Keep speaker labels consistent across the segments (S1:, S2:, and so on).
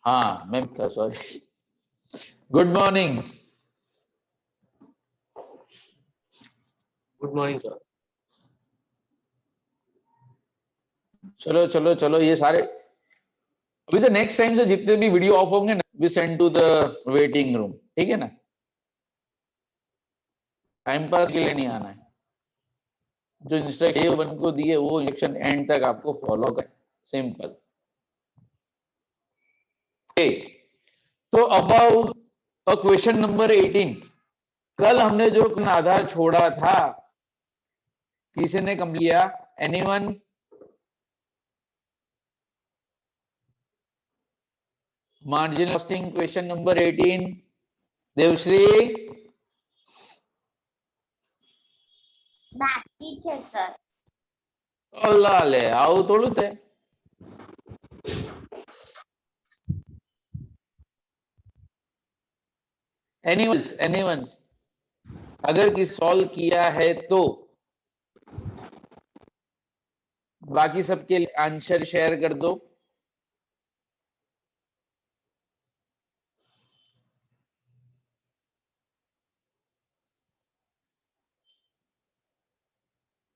S1: हाँ मैम था, sorry. Good morning.
S2: Good morning sir.
S1: चलो चलो चलो, ये सारे अभी से नेक्स्ट टाइम से जितने भी वीडियो ऑफ होंगे ना, we send to the waiting room, ठीक है ना। टाइम पास के लिए नहीं आना है। जो इंस्ट्रक्शन वन को दिए वो इंस्ट्रक्शन एंड तक आपको फॉलो कर, सिंपल। तो अबाउट क्वेश्चन नंबर 18, कल हमने जो आधा छोड़ा था, किसी ने कम किया? Anyone? Margin costing question number 18, Devshree?
S3: Teacher sir
S1: अल्लाह ले आओ थोड़ू थे। एनीवन अगर किसी सॉल्व किया है तो बाकी सबके लिए आंसर शेयर कर दो।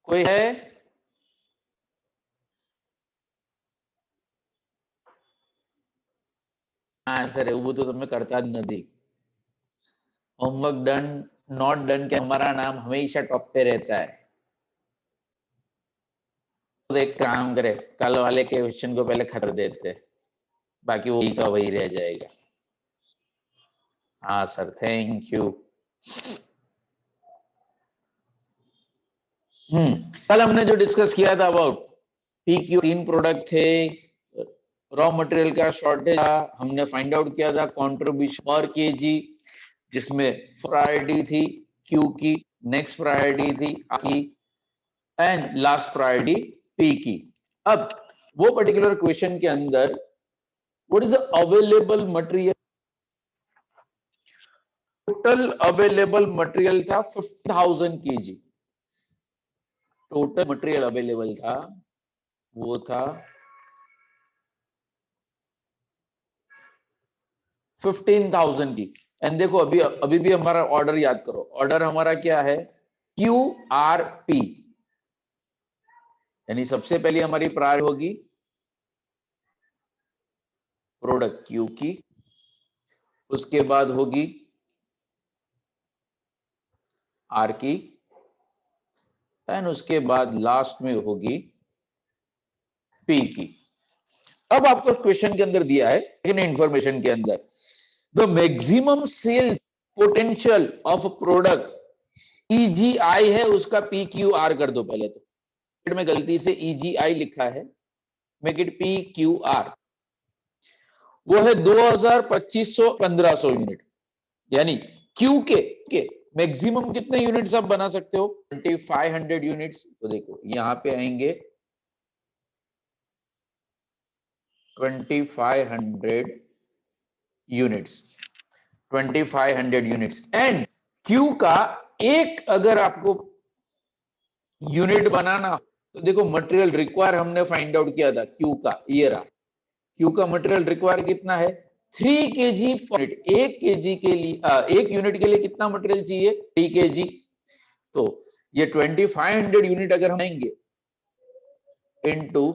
S1: कोई है? आंसर है वो तो तुम्हें करता नहीं। होमवर्क डन नॉट डन के हमारा नाम हमेशा टॉप पे रहता है। तो एक काम करे, कल वाले के क्वेश्चन को पहले खत्म देते, बाकी वही का वही रह जाएगा। हाँ सर, थैंक यू। कल हमने जो डिस्कस किया था अबाउट PQ, 3 प्रोडक्ट थे, रॉ मटेरियल का शॉर्टेज था, हमने फाइंड आउट किया था कंट्रीब्यूशन पर केजी, जिसमें प्रायोरिटी थी Q की, नेक्स्ट प्रायोरिटी थी R की, एंड लास्ट प्रायोरिटी P की। अब वो पर्टिकुलर क्वेश्चन के अंदर what is the available material? Total available material था 50,000 kg। टोटल मटेरियल अवेलेबल था वो था 15,000 की। एंड देखो अभी अभी भी हमारा ऑर्डर याद करो, ऑर्डर हमारा क्या है? QRP, यानी सबसे पहले हमारी प्रायोरिटी होगी प्रोडक्ट Q की, उसके बाद होगी R की, एंड उसके बाद लास्ट में होगी P की। अब आपको क्वेश्चन के अंदर दिया है इन इंफॉर्मेशन के अंदर, the maximum sales potential of product EGI है, उसका PQR कर दो पहले। तो में गलती से EGI लिखा है, मेक इट PQR। वो है 2,000-2,500-1,500 यूनिट, यानी Q के मैक्सिमम कितने यूनिट्स आप बना सकते हो? 2,500 यूनिट्स। तो देखो यहां पे आएंगे 2,500 यूनिट्स, 2,500 यूनिट्स। एंड Q का एक अगर आपको यूनिट बनाना, तो देखो मटेरियल रिक्वायर हमने फाइंड आउट किया था Q का, ये रहा। Q का मटेरियल रिक्वायर कितना है? 3 kg पर यूनिट। 1 kg के लिए 1 यूनिट के लिए कितना मटेरियल चाहिए? 3 kg। तो ये 2,500 यूनिट अगर हम आएंगे इनटू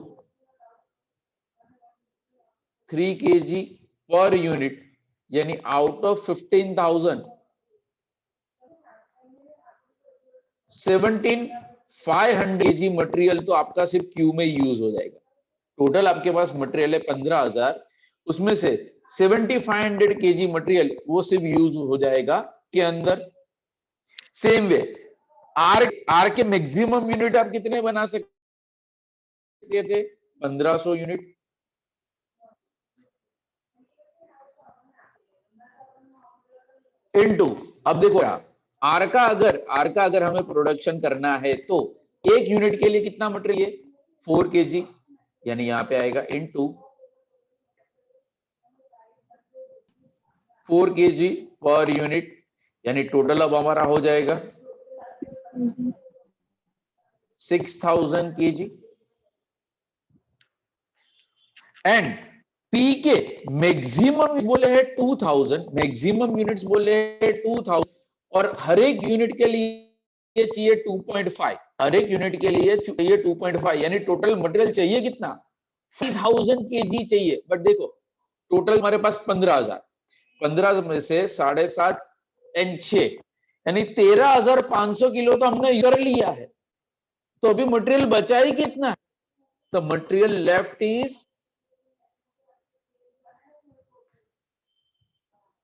S1: 3 kg पर यूनिट, यानी आउट ऑफ 15,000 17,500 kg मटेरियल तो आपका सिर्फ Q में यूज हो जाएगा। टोटल आपके पास मटेरियल है 15,000, उसमें से 7,500 kg मटेरियल वो सिर्फ यूज हो जाएगा के अंदर। सेम वे आर के मैक्सिमम यूनिट आप कितने बना सकते थे? 1,500 यूनिट। इनटू, अब देखो आर का अगर हमें प्रोडक्शन करना है तो 1 यूनिट के लिए कितना मटेरियल है? 4 kg, यानी यहां पे आएगा इनटू 4 kg पर यूनिट, यानी टोटल अब हमारा हो जाएगा 6,000 kg। एंड पी के मैक्सिमम बोले है 2000, मैक्सिमम यूनिट्स बोले है 2000, और हर एक यूनिट के लिए चाहिए 2.5, हर एक यूनिट के लिए चाहिए 2.5, यानी टोटल मटेरियल चाहिए कितना 5000 केजी चाहिए। बट देखो टोटल हमारे पास 15,000, 15 में से 7.5 एंड 6 यानी 13,500 किलो तो हमने कर लिया है। तो अभी मटेरियल बचा ही कितना है? The material left is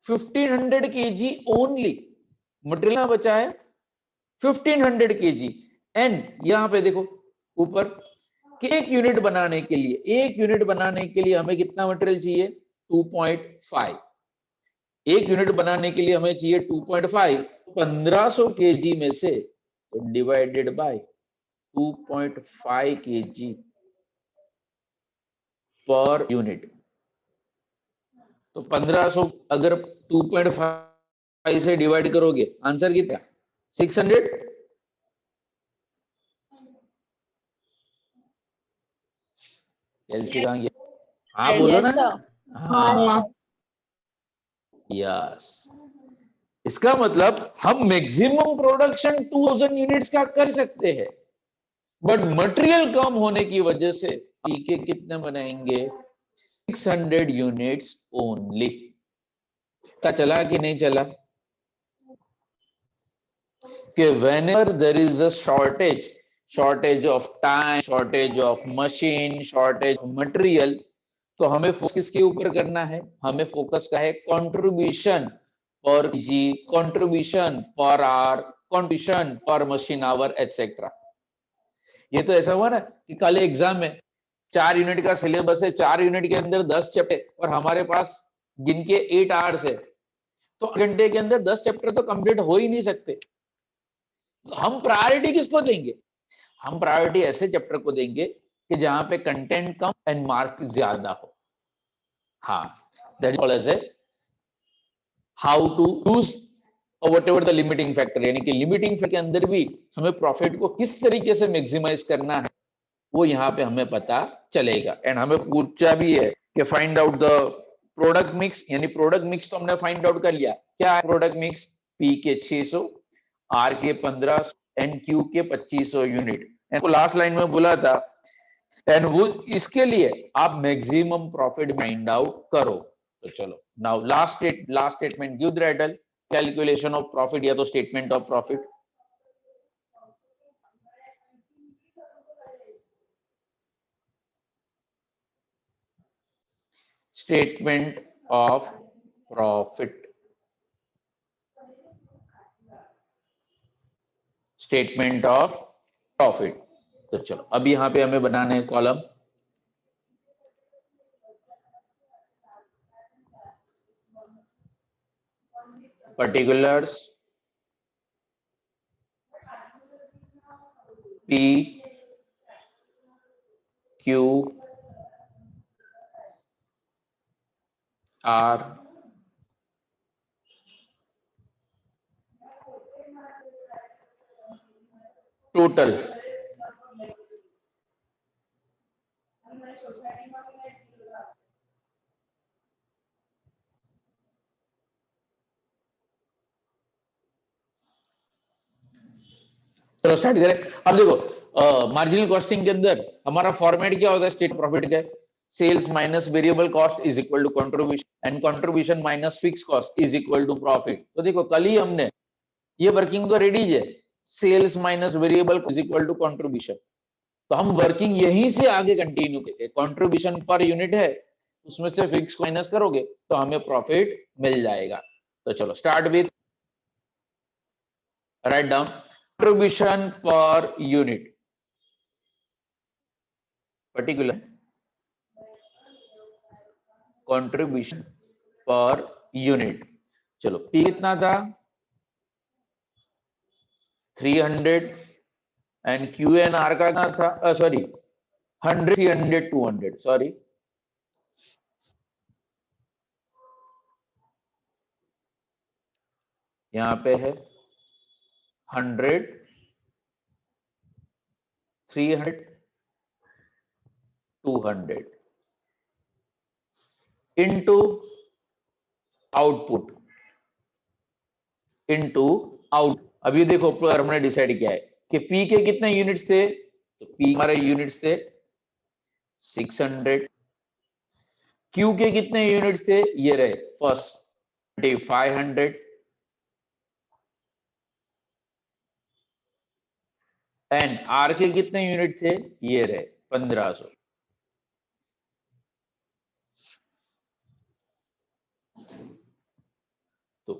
S1: 1500 kg only. Material बचा है 1500 kg। एंड यहां पे देखो ऊपर एक यूनिट बनाने के लिए, एक यूनिट बनाने के लिए हमें कितना मटेरियल चाहिए 2.5, एक यूनिट बनाने के लिए हमें चाहिए 2.5, 1500 kg में से तो divided by 2.5 kg per unit, तो 1500 अगर 2.5 से डिवाइड करोगे आंसर कितना 600। एलसी कहां गया? हाँ बोलो
S2: Yes,
S1: ना।
S2: sir.
S1: हाँ यस, इसका मतलब हम मैक्सिमम प्रोडक्शन 2000 यूनिट्स का कर सकते हैं, बट मटेरियल कम होने की वजह से के कितने बनाएंगे 600 यूनिट्स ओनली। पता चला कि नहीं चला कि whenever there is a shortage, shortage of time, shortage of machine, shortage of material, तो हमें फोकस किसके ऊपर करना है? हमें फोकस का है कंट्रीब्यूशन पर जी, contribution per hour, contribution per machine hour etcetera. ये तो ऐसा हुआ ना कि कल एग्जाम में 4 यूनिट का सिलेबस है, 4 यूनिट के अंदर 10 चैप्टर और हमारे पास गिन के 8 आवर्स है, तो घंटे के अंदर 10 चैप्टर तो कंप्लीट हो ही नहीं सकते। हम प्रायोरिटी किसको देंगे? हम प्रायोरिटी ऐसे चैप्टर को देंगे कि जहां पे कंटेंट कम एंड मार्क ज्यादा हो। हाँ, that is called as a how to use whatever the limiting factor, यानी कि लिमिटिंग फैक्टर के अंदर भी हमें प्रॉफिट को किस तरीके से मैक्सिमाइज करना है वो यहाँ पे हमें पता चलेगा। एंड हमें पूछा भी है कि find out the product mix, यानी प्रोडक्ट मिक्स तो हमने फाइंड आउट कर लिया। क्या है प्रोडक्ट मिक्स? पी के 600, आर के 1500 एंड क्यू के 2500 यूनिट। एंड लास्ट लाइन में बोला था एंड वो इसके लिए आप मैक्सिमम प्रॉफिट फाइंड आउट करो। तो चलो now last statement give the title calculation of profit या तो statement of profit. Statement of profit, statement of profit. तो चलो अब यहां पे हमें बनाने हैं column, particulars P Q R total. चलो स्टार्ट करें। अब देखो मार्जिनल कॉस्टिंग के अंदर हमारा फॉर्मेट क्या होता है स्टेट प्रॉफिट का? Sales minus variable cost is equal to contribution and contribution minus fix cost is equal to profit. तो देखो कल ही हमने ये वर्किंग तो रेडी है, sales minus variable is equal to contribution, तो हम वर्किंग यहीं से आगे कंटिन्यू करेंगे। कंट्रीब्यूशन पर यूनिट है, उसमें से फिक्स माइनस करोगे तो हमें प्रॉफिट मिल जाएगा। तो चलो start with, write down contribution per unit particular contribution per unit. चलो पी कितना था 300 एंड क्यू एन आर का कितना था सॉरी 100 300 200 सॉरी यहां पे है 100 300 200। Into output into out. अब ये देखो हमने डिसाइड किया है कि पी के कितने यूनिट्स थे, तो पी हमारे यूनिट्स थे 600। क्यू के कितने यूनिट्स थे, ये रहे फर्स्ट 500 एंड आर के कितने यूनिट थे, ये रहे 1500। तो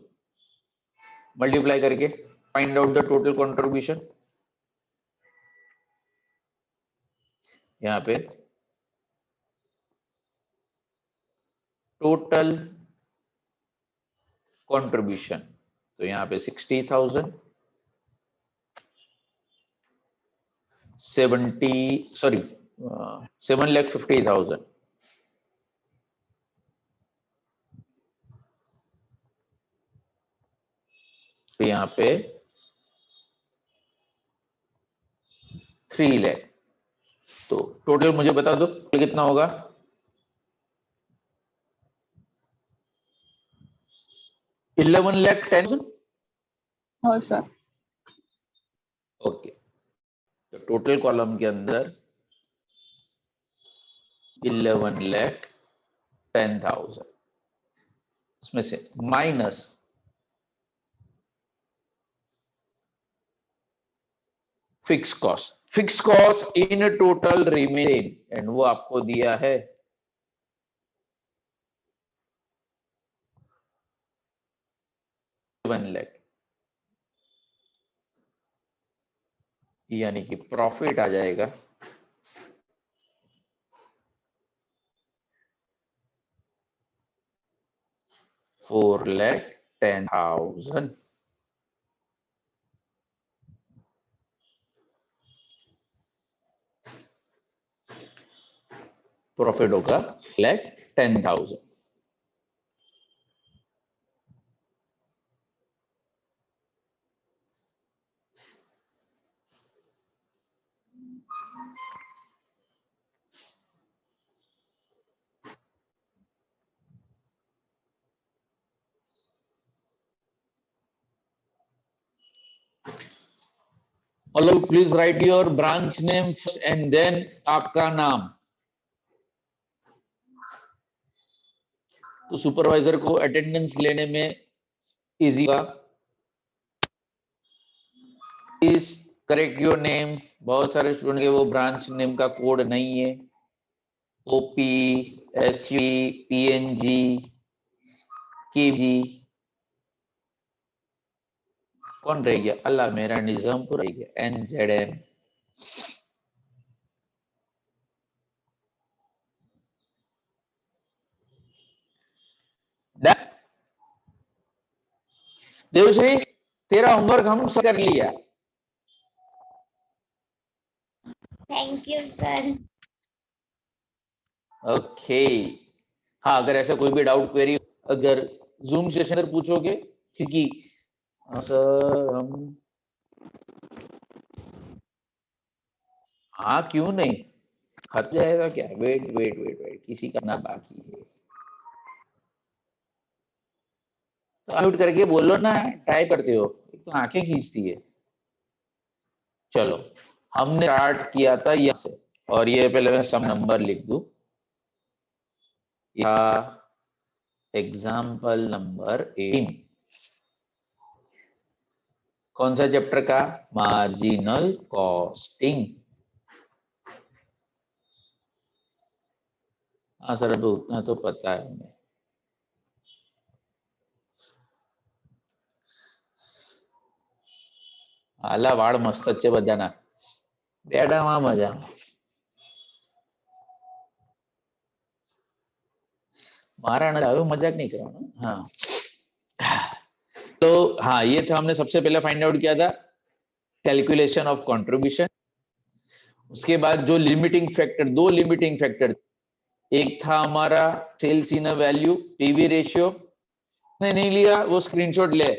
S1: मल्टीप्लाई करके find out the total contribution. यहां पे टोटल कंट्रीब्यूशन, तो यहां पे 60,000 7,50,000। तो यहां पे 3 लाख। तो टोटल मुझे बता दो कितना होगा। 11,10,000।
S2: हाँ सर।
S1: ओके, तो टोटल कॉलम के अंदर 11,10,000, उसमें से minus fix cost in total remain, and वो आपको दिया है 1 लाख, यानी कि प्रॉफिट आ जाएगा 4,10,000। प्रॉफिट होगा 10,000। All please write your branch name first and then आपका नाम। तो सुपरवाइजर को अटेंडेंस लेने में इजी होगा। Please correct your name. बहुत सारे स्टूडेंट के वो ब्रांच नेम का कोड नहीं है। ओपी, एसयू, पीएनजी, केजी, कौन रह गया, अल्लाह मेरा निजामपुर रह गया, एनजेडएम। देवश्री, तेरा होमवर्क हम सब कर लिया।
S2: Thank you sir.
S1: ओके, हाँ अगर ऐसा कोई भी डाउट क्वेरी अगर जूम सेशन पर पूछोगे, क्योंकि सर हम, हाँ क्यों नहीं, खत जाएगा क्या, वेट वेट वेट वेट, किसी का ना बाकी है तो म्यूट करके बोलो ना, टाइप करते हो तो आंखें खींचती है। चलो, हमने स्टार्ट किया था यहाँ से, और ये पहले मैं सम नंबर लिख दूं, या एग्जाम्पल नंबर 18। कौन सा चैप्टर का, मार्जिनल कॉस्टिंग। हाँ सर, अभी उतना तो पता है हमें। आला वाड़ मस्त अच्छे बजाना बेटा, वहां मजा। मारा ना, मजाक नहीं कराना। हाँ तो हाँ, ये था हमने सबसे पहले फाइंड आउट किया था कैलकुलेशन ऑफ कंट्रीब्यूशन। उसके बाद जो लिमिटिंग फैक्टर, दो लिमिटिंग फैक्टर, एक था हमारा sales in value, PV ratio, नहीं लिया वो स्क्रीनशॉट ले।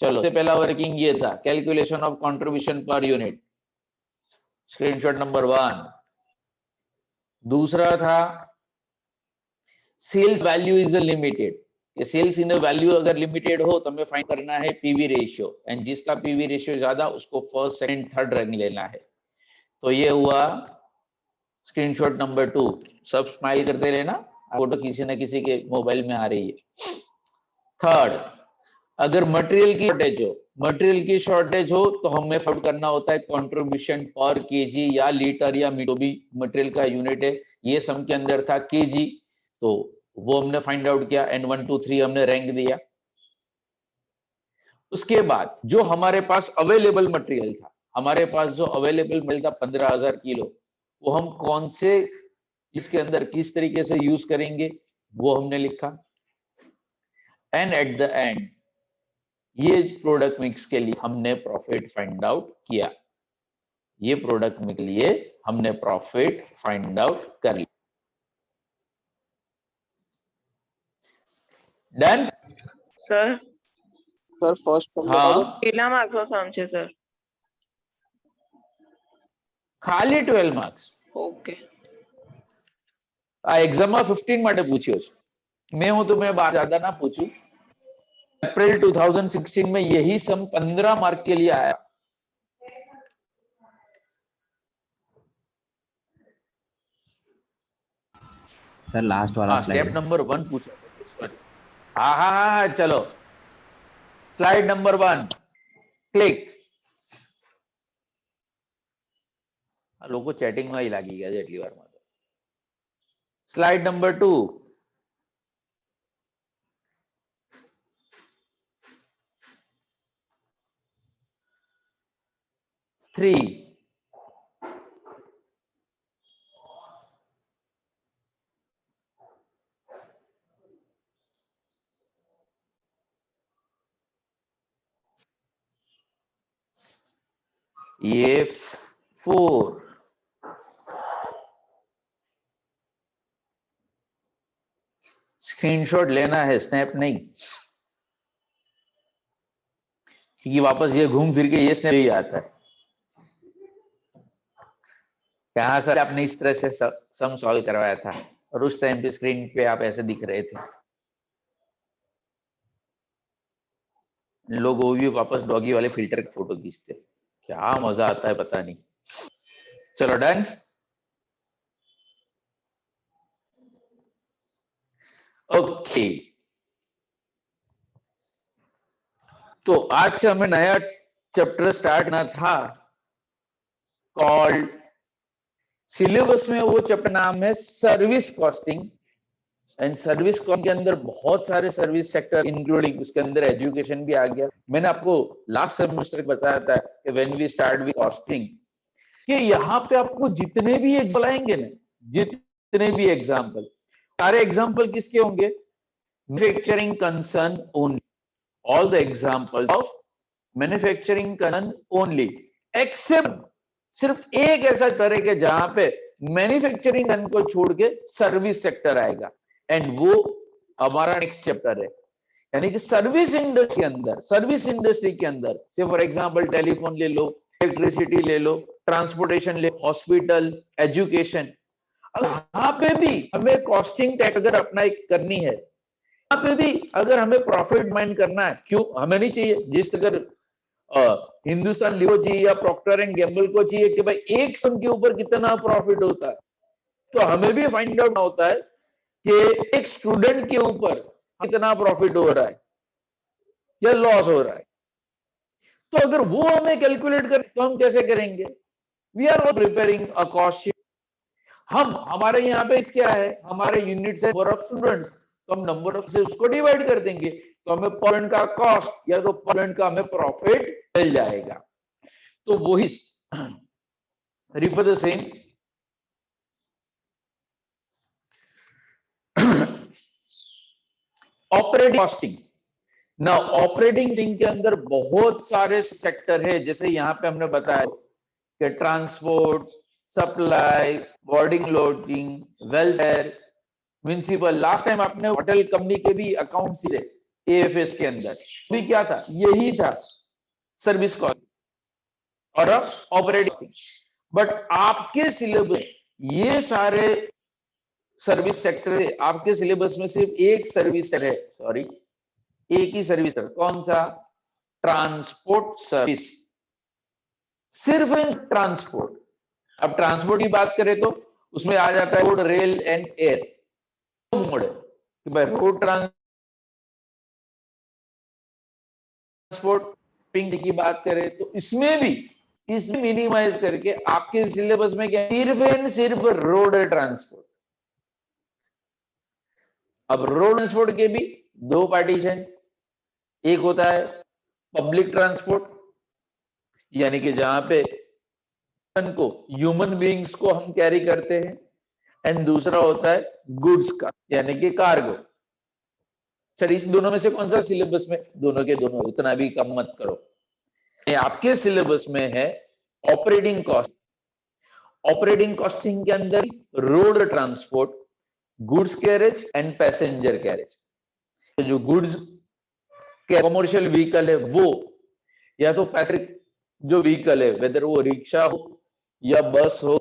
S1: चलो, सबसे पहला वर्किंग ये था calculation of contribution per unit, screenshot number 1। दूसरा था sales value is limited, sales in value अगर लिमिटेड हो तो हमें फाइंड करना है पीवी रेशियो, एंड जिसका पीवी रेशियो ज्यादा उसको फर्स्ट सेकंड थर्ड रैंक लेना है। तो ये हुआ स्क्रीनशॉट नंबर 2। सब स्माइल करते रहना, फोटो किसी न किसी के मोबाइल में आ रही है। थर्ड, अगर मटेरियल की शॉर्टेज हो, मटेरियल की शॉर्टेज हो तो हमें फाइंड करना होता है कंट्रीब्यूशन पर केजी या लीटर या जो भी मटेरियल का यूनिट है, ये सम के अंदर था केजी, तो वो हमने फाइंड आउट किया एंड 1 2 3 हमने रैंक दिया। उसके बाद जो हमारे पास अवेलेबल मटेरियल था, हमारे पास जो अवेलेबल मटेरियल था 15,000 किलो, वो हम कौन से इसके अंदर किस तरीके से यूज करेंगे वो हमने लिखा। एंड एट द एंड ये प्रोडक्ट मिक्स के लिए हमने प्रॉफिट फाइंड आउट किया, ये प्रोडक्ट मिक्स के लिए हमने प्रॉफिट फाइंड आउट कर लिया। डन
S3: सर
S4: સર ફર્સ્ટ
S1: हाँ
S3: કેટલા માર્ક્સનો સમ છે સર?
S1: ખાલી 12 માર્ક્સ
S3: ઓકે
S1: આ એક્ઝામ માં 15 માટે પૂછ્યો છે। मैं हूं तो मैं बात ज्यादा ना पूछूं। अप्रैल 2016 में यही सम 15 मार्क के लिए आया।
S5: सर लास्ट वाला
S1: स्टेप नंबर 1 पूछा। हाँ हाँ हाँ चलो स्लाइड नंबर 1 क्लिक। लोगों चैटिंग में ही लागी गया जेटली वार में। स्लाइड नंबर 2 3 ये 4 स्क्रीनशॉट लेना है, स्नैप नहीं, क्योंकि वापस ये घूम फिर के ये स्नैप ही आता है। कहां सर आपने इस तरह से सम सॉल्व करवाया था और उस टाइम पे स्क्रीन पे आप ऐसे दिख रहे थे। लोग वो भी वापस डॉगी वाले फिल्टर की फोटो खींचते, क्या मजा आता है पता नहीं। चलो डन। ओके तो आज से हमें नया चैप्टर स्टार्ट करना था कॉल्ड, सिलेबस में वो चैप्टर नाम है service costing. And service costing के अंदर बहुत सारे सर्विस सेक्टर इंक्लूडिंग उसके अंदर एजुकेशन भी आ गया। मैंने आपको लास्ट सेमेस्टर बताया था कि when we start with costing कि यहाँ पे आपको जितने भी एग्जाम्पल आएंगे ना, जितने भी एग्जाम्पल, सारे एग्जाम्पल किसके होंगे? Manufacturing concern only, all the example of manufacturing concern only, except सिर्फ एक ऐसा करेगा जहां पे मैन्युफैक्चरिंग को छोड़ के सर्विस सेक्टर आएगा, एंड वो हमारा नेक्स्ट चैप्टर है। यानी कि सर्विस इंडस्ट्री के अंदर, सर्विस इंडस्ट्री के अंदर से फॉर एग्जांपल टेलीफोन ले लो, इलेक्ट्रिसिटी ले लो, ट्रांसपोर्टेशन ले, हॉस्पिटल, एजुकेशन, यहाँ पे भी हमें कॉस्टिंग टैक्स अगर अप्लाई करनी है, यहाँ पे भी अगर हमें प्रॉफिट माइंड करना है, क्यों हमें नहीं चाहिए, जिस अगर हिंदुस्तान लिव चाहिए या प्रॉक्टर एंड गैम्बल को चाहिए कि भाई एक सम के ऊपर कितना प्रॉफिट होता है, तो हमें भी फाइंड आउट होता है कि एक स्टूडेंट के ऊपर कितना प्रॉफिट हो रहा है या लॉस हो रहा है। तो अगर वो हमें कैलकुलेट करें तो हम कैसे करेंगे? We are preparing a cost sheet. हम हमारे यहाँ पे क्या है, हमारे यूनिट्स है नंबर ऑफ स्टूडेंट्स, तो हम नंबर ऑफ से उसको डिवाइड कर देंगे, तो हमें पर यूनिट का कॉस्ट या तो पर यूनिट का हमें प्रॉफिट मिल जाएगा। तो वही refer the same operating costing. ना ऑपरेटिंग के अंदर बहुत सारे सेक्टर है, जैसे यहाँ पे हमने बताया कि transport, supply, boarding lodging, welfare, municipal. Last time आपने होटल कंपनी के भी अकाउंट्स दिए एएफएस के अंदर, भी क्या था, यही था सर्विस कॉस्ट और ऑपरेटिंग। बट आपके सिलेबस ये सारे सर्विस सेक्टर है, आपके सिलेबस में सिर्फ एक सर्विस है, सॉरी एक ही सर्विस है, कौन सा? ट्रांसपोर्ट सर्विस, सिर्फ ट्रांसपोर्ट। अब ट्रांसपोर्ट की बात करें तो उसमें आ जाता है road, rail and air mode, कि भाई रोड ट्रांसपोर्ट की बात करें तो इसमें भी इसमें मिनिमाइज करके आपके सिलेबस में क्या, सिर्फ एंड सिर्फ रोड ट्रांसपोर्ट। अब रोड ट्रांसपोर्ट के भी दो पार्टीशन, एक होता है पब्लिक ट्रांसपोर्ट, यानी कि जहां पे को ह्यूमन बीइंग्स को हम कैरी करते हैं, एंड दूसरा होता है गुड्स का, यानी कि कार्गो। सर इस दोनों में से कौन सा सिलेबस में? दोनों के दोनों, उतना भी कम मत करो। ये आपके सिलेबस में है ऑपरेटिंग कॉस्ट। ऑपरेटिंग कॉस्टिंग के अंदर road transport, goods carriage and passenger carriage. तो जो गुड्स कमर्शियल व्हीकल है वो, या तो पैसेंजर जो व्हीकल है, वेदर वो रिक्शा हो या बस हो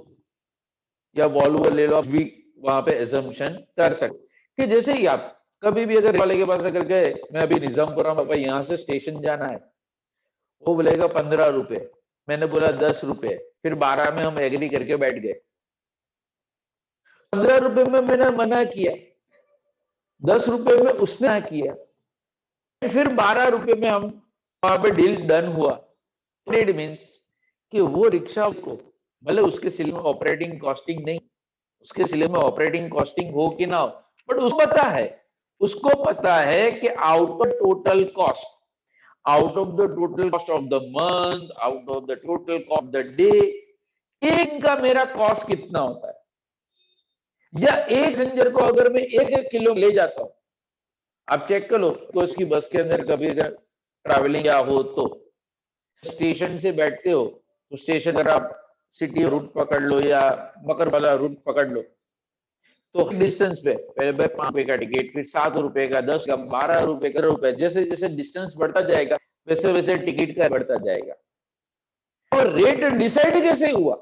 S1: या वॉल्वो ले लो, भी वहां पे एजम्पशन कर सकते कि जैसे ही आप कभी भी अगर वाले के पास अगर गए, मैं अभी निजामपुरा में, भाई यहाँ से स्टेशन जाना है, वो बोलेगा 15 रुपए, मैंने बोला 10 रुपए, फिर 12 में हम एग्री करके बैठ गए। 15 रुपए में मैंने मना किया, 10 रुपए में उसने मना किया, फिर 12 रुपए में हम वहां पे डील डन हुआ। इट मीन्स कि वो रिक्शा को, भले उसके सिले में ऑपरेटिंग कॉस्टिंग नहीं, उसके सिले में ऑपरेटिंग कॉस्टिंग हो कि ना हो, बट उसको पता है कि out of total cost, out of the total cost of the month, out of the total cost of the day, एक का मेरा कॉस्ट कितना होता है। या एक पैसेंजर को अगर मैं 1 किलो ले जाता हूं, आप चेक कर लो तो उसकी बस के अंदर कभी अगर ट्रैवलिंग या हो तो स्टेशन से बैठते हो तो स्टेशन अगर आप सिटी रूट पकड़ लो या मकर वाला रूट पकड़ लो तो डिस्टेंस पे पहले 5 रुपए का टिकट, फिर 7 रुपए का, 10 का, 12 रुपए का, रुपए, जैसे जैसे डिस्टेंस बढ़ता जाएगा वैसे वैसे टिकट का बढ़ता जाएगा। और रेट डिसाइड कैसे हुआ?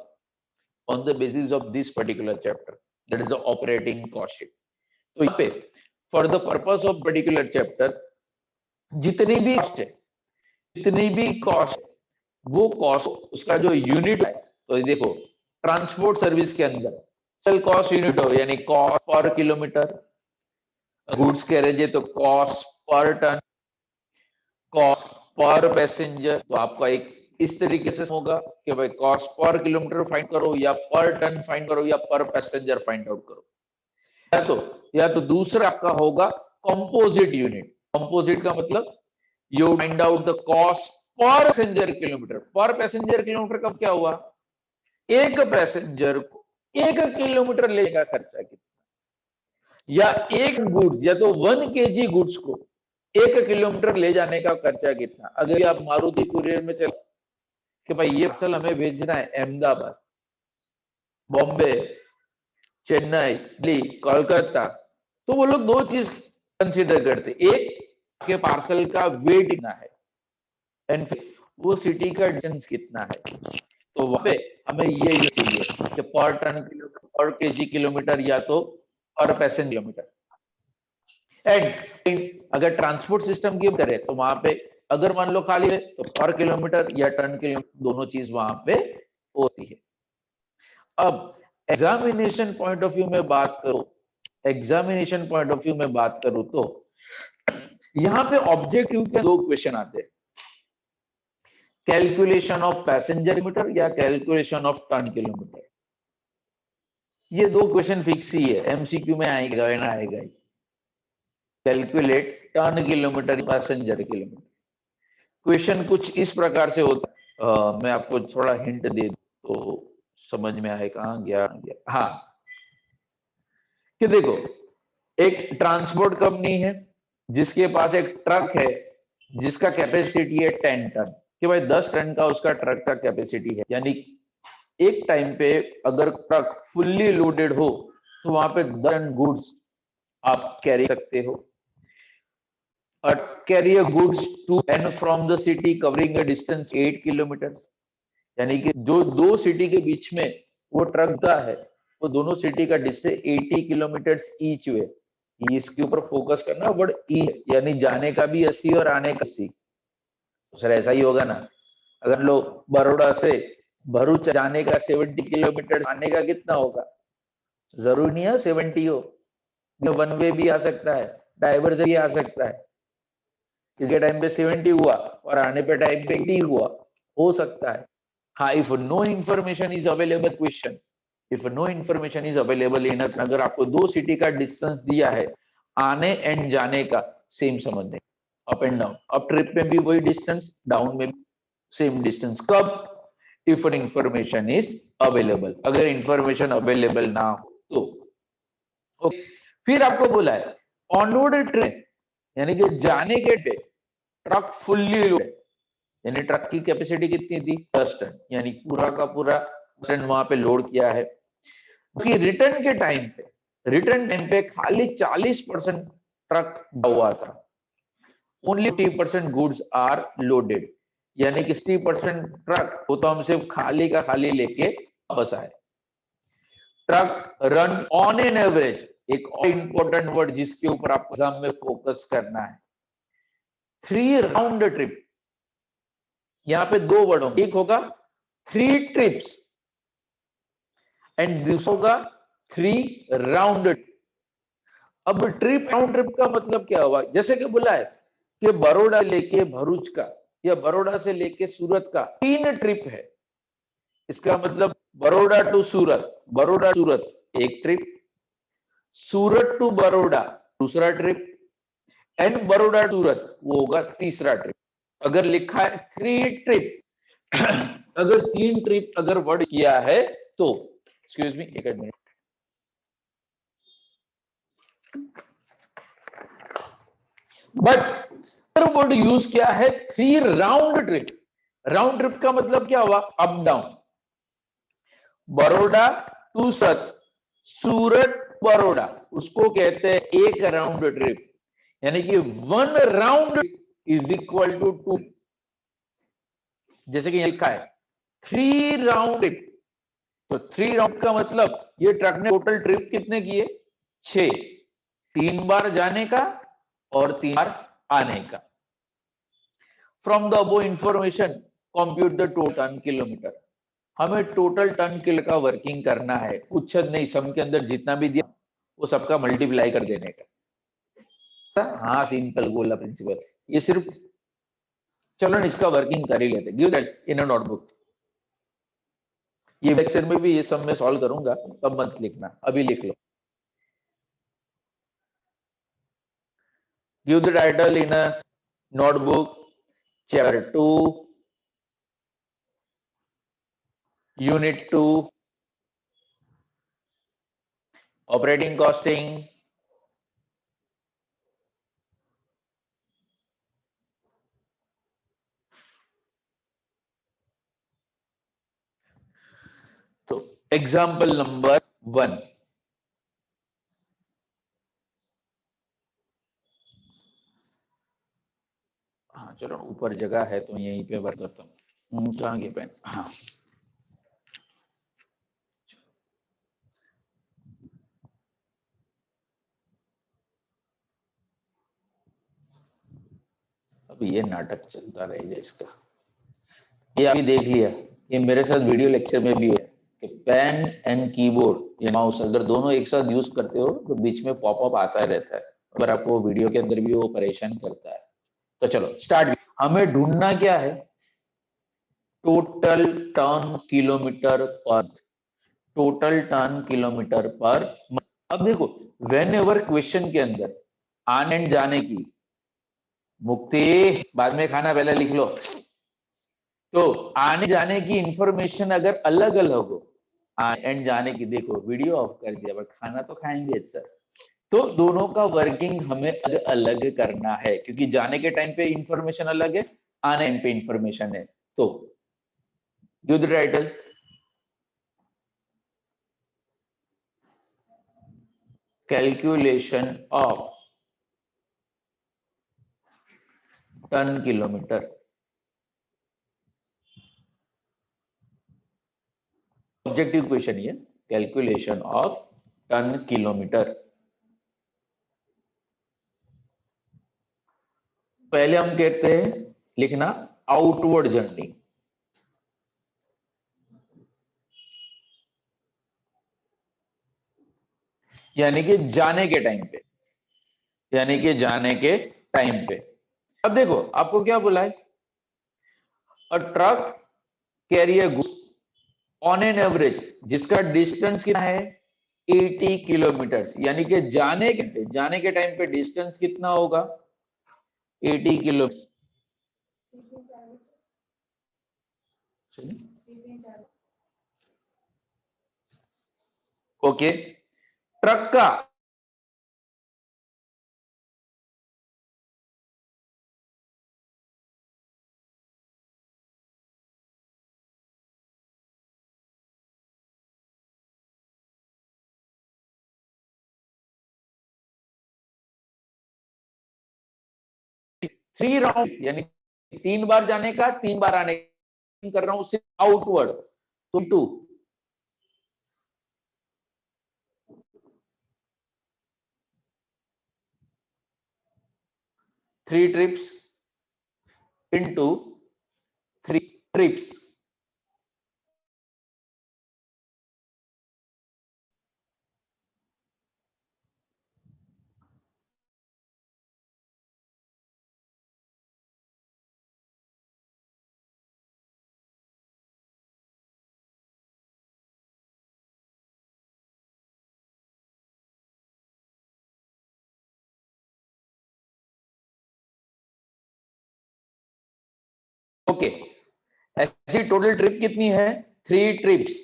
S1: On the basis of this particular chapter, that is the operating cost sheet. तो यहाँ पे for the purpose of particular chapter जितनी भी कॉस्ट है, जितनी भी कॉस्ट, वो कॉस्ट उसका जो यूनिट है, तो देखो ट्रांसपोर्ट सर्विस के अंदर सेल कॉस्ट यूनिट हो, यानी cost per kilometre, goods carriage है तो cost per ton, cost per passenger, तो आपका एक इस तरीके से होगा कि भाई कॉस्ट पर किलोमीटर फाइंड करो या पर टन फाइंड करो या पर पैसेंजर फाइंड आउट करो। या तो दूसरा आपका होगा कंपोजिट यूनिट। कंपोजिट का मतलब you find out the cost per passenger kilometre. पर पैसेंजर किलोमीटर का क्या हुआ? एक पैसेंजर को 1 किलोमीटर लेने का खर्चा कितना, या एक गुड्स, या तो 1 kg गुड्स को 1 किलोमीटर ले जाने का खर्चा कितना। अगर आप मारुति कुरियर में चल कि भाई ये पार्सल हमें भेजना है अहमदाबाद, बॉम्बे, चेन्नई, दिल्ली, कोलकाता, तो वो लोग दो चीज कंसीडर करते, एक आपके पार्सल का वेट कितना है एंड फिर वो सिटी का डिस्टेंस कितना है। तो वहां पे हमें ये चाहिए कि पर टन किलोमीटर, पर केजी किलोमीटर, या तो पर पैसेंजर किलोमीटर। एंड अगर ट्रांसपोर्ट सिस्टम की करें तो वहां पे अगर मान लो खाली है तो पर किलोमीटर या टन किलोमीटर, दोनों चीज वहां पे होती है। अब एग्जामिनेशन पॉइंट ऑफ व्यू में बात करो, एग्जामिनेशन पॉइंट ऑफ व्यू में बात करूं तो यहां पे ऑब्जेक्टिव के 2 क्वेश्चन आते हैं, कैलकुलेशन ऑफ पैसेंजर किलोमीटर या कैलकुलेशन ऑफ टन किलोमीटर। ये 2 क्वेश्चन फिक्स ही है, एमसीक्यू में आएगा ना आएगा ही। Calculate ton kilometre, passenger kilometre. Question कुछ इस प्रकार से होता है, मैं आपको थोड़ा हिंट दे तो समझ में आए। कहां गया? हाँ, कि देखो एक ट्रांसपोर्ट कंपनी है जिसके पास एक ट्रक है जिसका कैपेसिटी है 10 टन, कि भाई 10 टन का उसका ट्रक का कैपेसिटी है, यानी एक टाइम पे अगर ट्रक फुल्ली लोडेड हो तो वहां पे 10 टन गुड्स आप कैरी सकते हो। Carry goods to and from the city covering a distance 8 kilometre, यानी कि जो 2 सिटी के बीच में वो ट्रक का है वो दोनों सिटी का डिस्टेंस 80 किलोमीटर ईच वे, इसके ऊपर फोकस करना। बट ई यानी जाने का भी 80 और आने का 80। सर ऐसा ही होगा ना, अगर लोग बड़ौदा से भरूच जाने का 70 किलोमीटर, आने का कितना होगा? जरूरी नहीं है 70 हो, वन वे भी आ सकता है, डाइवर्जन भी आ सकता है। इसके टाइम पे 70 हुआ और आने पे टाइम पे 80 हुआ, हो सकता है। हाँ, if no information is available question, if no information is available in, अगर आपको दो सिटी का डिस्टेंस दिया है, आने एंड जाने का सेम समझ दें, up and down, up trip में भी वही डिस्टेंस, डाउन में भी सेम डिस्टेंस। कब? इफ इंफॉर्मेशन इज अवेलेबल, अगर इंफॉर्मेशन अवेलेबल ना हो तो। ओके, फिर आपको बोला है ऑन रोड ट्रेन, यानी कि जाने के पे ट्रक फुल्ली लोडेड, यानी ट्रक की कैपेसिटी कितनी थी? 10 टन, यानी पूरा का पूरा टन वहां पे लोड किया है। कि रिटर्न के टाइम पे, रिटर्न टाइम पे खाली 40% ट्रक हुआ था, ओनली 50% गुड्स आर लोडेड, यानी कि 60% ट्रक वो तो हम सिर्फ खाली का खाली लेके वापस आए। Truck run on an average, एक और इंपॉर्टेंट वर्ड जिसके ऊपर आपको एग्जाम में फोकस करना है, 3 राउंड ट्रिप। यहां पे दो वर्ड होंगे, एक होगा 3 ट्रिप्स एंड दूसरा होगा 3 राउंड। अब ट्रिप, राउंड ट्रिप का मतलब क्या हुआ? जैसे कि बोला है कि बड़ौदा लेके भरूच का या बड़ौदा से लेके सूरत का 3 ट्रिप है। इसका मतलब बड़ौदा टू सूरत, बड़ौदा सूरत एक ट्रिप, सूरत टू बड़ौदा दूसरा ट्रिप, एंड बड़ौदा सूरत वो होगा तीसरा ट्रिप। अगर लिखा है 3 ट्रिप, अगर 3 ट्रिप अगर वर्ड किया है तो, एक्सक्यूज मी एक मिनट, बट वर्ड यूज किया है 3 राउंड ट्रिप। राउंड ट्रिप का मतलब क्या हुआ? अप डाउन, बड़ौदा टू सूरत, सूरत बड़ौदा, उसको कहते हैं एक राउंड ट्रिप, यानी कि 1 राउंड इज इक्वल टू 2। जैसे कि लिखा है 3 राउंड ट्रिप, तो 3 राउंड का मतलब ये ट्रक ने टोटल ट्रिप कितने किए? 6, 3 बार जाने का और 3 बार आने का। From the above information compute the total kilometre, हमें टोटल टन किलो का वर्किंग करना है, कुछ नहीं, सम के अंदर जितना भी दिया वो सबका मल्टीप्लाई कर देने का। हाँ, सिंपल गोला प्रिंसिपल, ये सिर्फ चलो इसका वर्किंग कर ही लेते। Give that in a notebook, ये लेक्चर में भी ये सब मैं सॉल्व करूंगा, तब मत लिखना, अभी लिख लो। Give the title in a notebook, chapter 2, unit 2, operating costing, तो एग्जाम्पल नंबर 1। हाँ चलो, ऊपर जगह है तो यहीं पे वर्क करता हूँ। कहाँ के पेन? हाँ, अभी ये नाटक चलता रहेगा इसका। ये अभी देख लिया, ये मेरे साथ वीडियो लेक्चर में भी है कि पेन एंड कीबोर्ड या माउस अगर दोनों एक साथ यूज करते हो तो बीच में पॉपअप आता रहता है, अगर आपको वीडियो के अंदर भी वो परेशान करता है। तो चलो स्टार्ट। हमें ढूंढना क्या है? टोटल टर्न किलोमीटर पर, टोटल टर्न किलोमीटर पर। अब देखो, वेन एवर क्वेश्चन के अंदर आने एंड जाने की, मुक्ति बाद में खाना पहले लिख लो, तो आने जाने की इंफॉर्मेशन अगर अलग अलग हो, आने एंड जाने की, देखो वीडियो ऑफ कर दिया बट खाना तो खाएंगे सर, तो दोनों का वर्किंग हमें अलग अलग करना है, क्योंकि जाने के टाइम पे इंफॉर्मेशन अलग है, आने पे इंफॉर्मेशन है। तो give the title, calculation of ton kilometre. Objective question ये, कैलकुलेशन ऑफ टन किलोमीटर। पहले हम कहते हैं लिखना आउटवर्ड जर्नी, यानी कि जाने के टाइम पे, यानी कि जाने के टाइम पे। अब देखो आपको क्या बोला है, a truck carry a goods on an average, जिसका डिस्टेंस कितना है 80 किलोमीटर, यानी कि जाने के टाइम पे डिस्टेंस कितना होगा 80 किलोमीटर। ओके, ट्रक का थ्री राउंड, यानी 3 बार जाने का 3 बार आने कर रहा हूं, उससे आउटवर्ड तो 2 3 ट्रिप्स into 3 trips। ओके, ऐसी टोटल ट्रिप कितनी है 3 ट्रिप्स।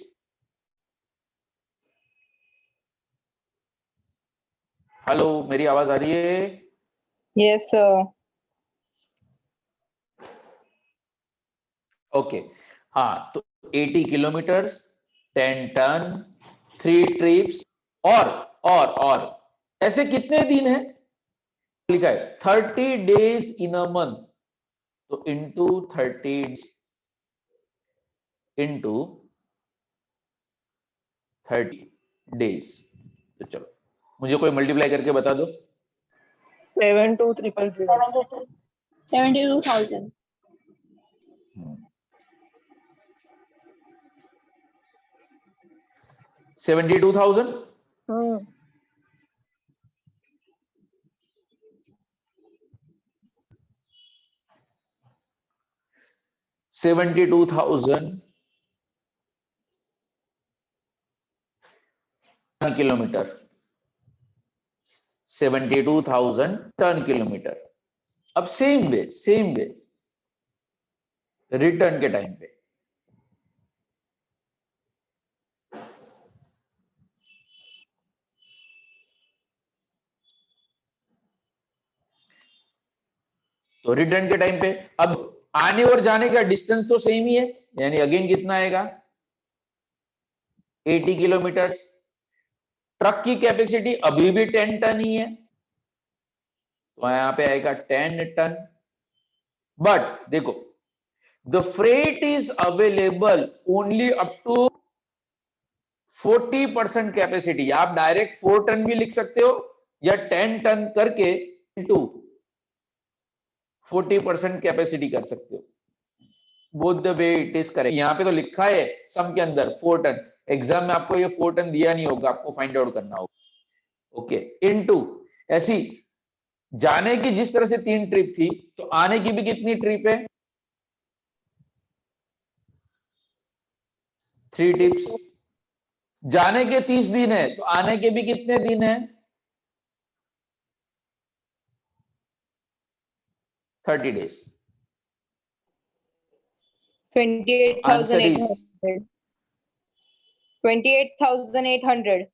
S1: हेलो, मेरी आवाज आ रही है?
S3: Yes, sir.
S1: ओके, हाँ तो 80 किलोमीटर्स, 10 टन, 3 ट्रिप्स, और ऐसे कितने दिन है लिखा है 30 डेज इन अ मंथ, तो इंटू 30 इंटू 30 डेज। तो चलो मुझे कोई मल्टीप्लाई करके बता दो।
S3: 72,000.
S2: 72,000।
S1: 72,000।
S3: Hmm.
S1: Kilometre, 72,000 ton kilometre. अब सेम वे रिटर्न के टाइम पे तो रिटर्न के टाइम पे अब आने और जाने का डिस्टेंस तो सेम ही है, यानी अगेन कितना आएगा 80 किलोमीटर। ट्रक की कैपेसिटी अभी भी 10 टन ही है, तो यहां पे आएगा 10 टन। बट देखो the freight is available only up to 40% capacity. आप डायरेक्ट 4 टन भी लिख सकते हो या 10 टन करके इनटू 40% कैपेसिटी कर सकते हो। Both the way it is correct. यहां पे तो लिखा है सम के अंदर 4 टन, एग्जाम में आपको ये 4 टन दिया नहीं होगा, आपको फाइंड आउट करना होगा। ओके, इनटू ऐसी जाने की जिस तरह से 3 ट्रिप थी, तो आने की भी कितनी ट्रिप है 3 ट्रिप्स। जाने के 30 दिन है, तो आने के भी कितने दिन है 30 days. Answer is
S3: 28,800.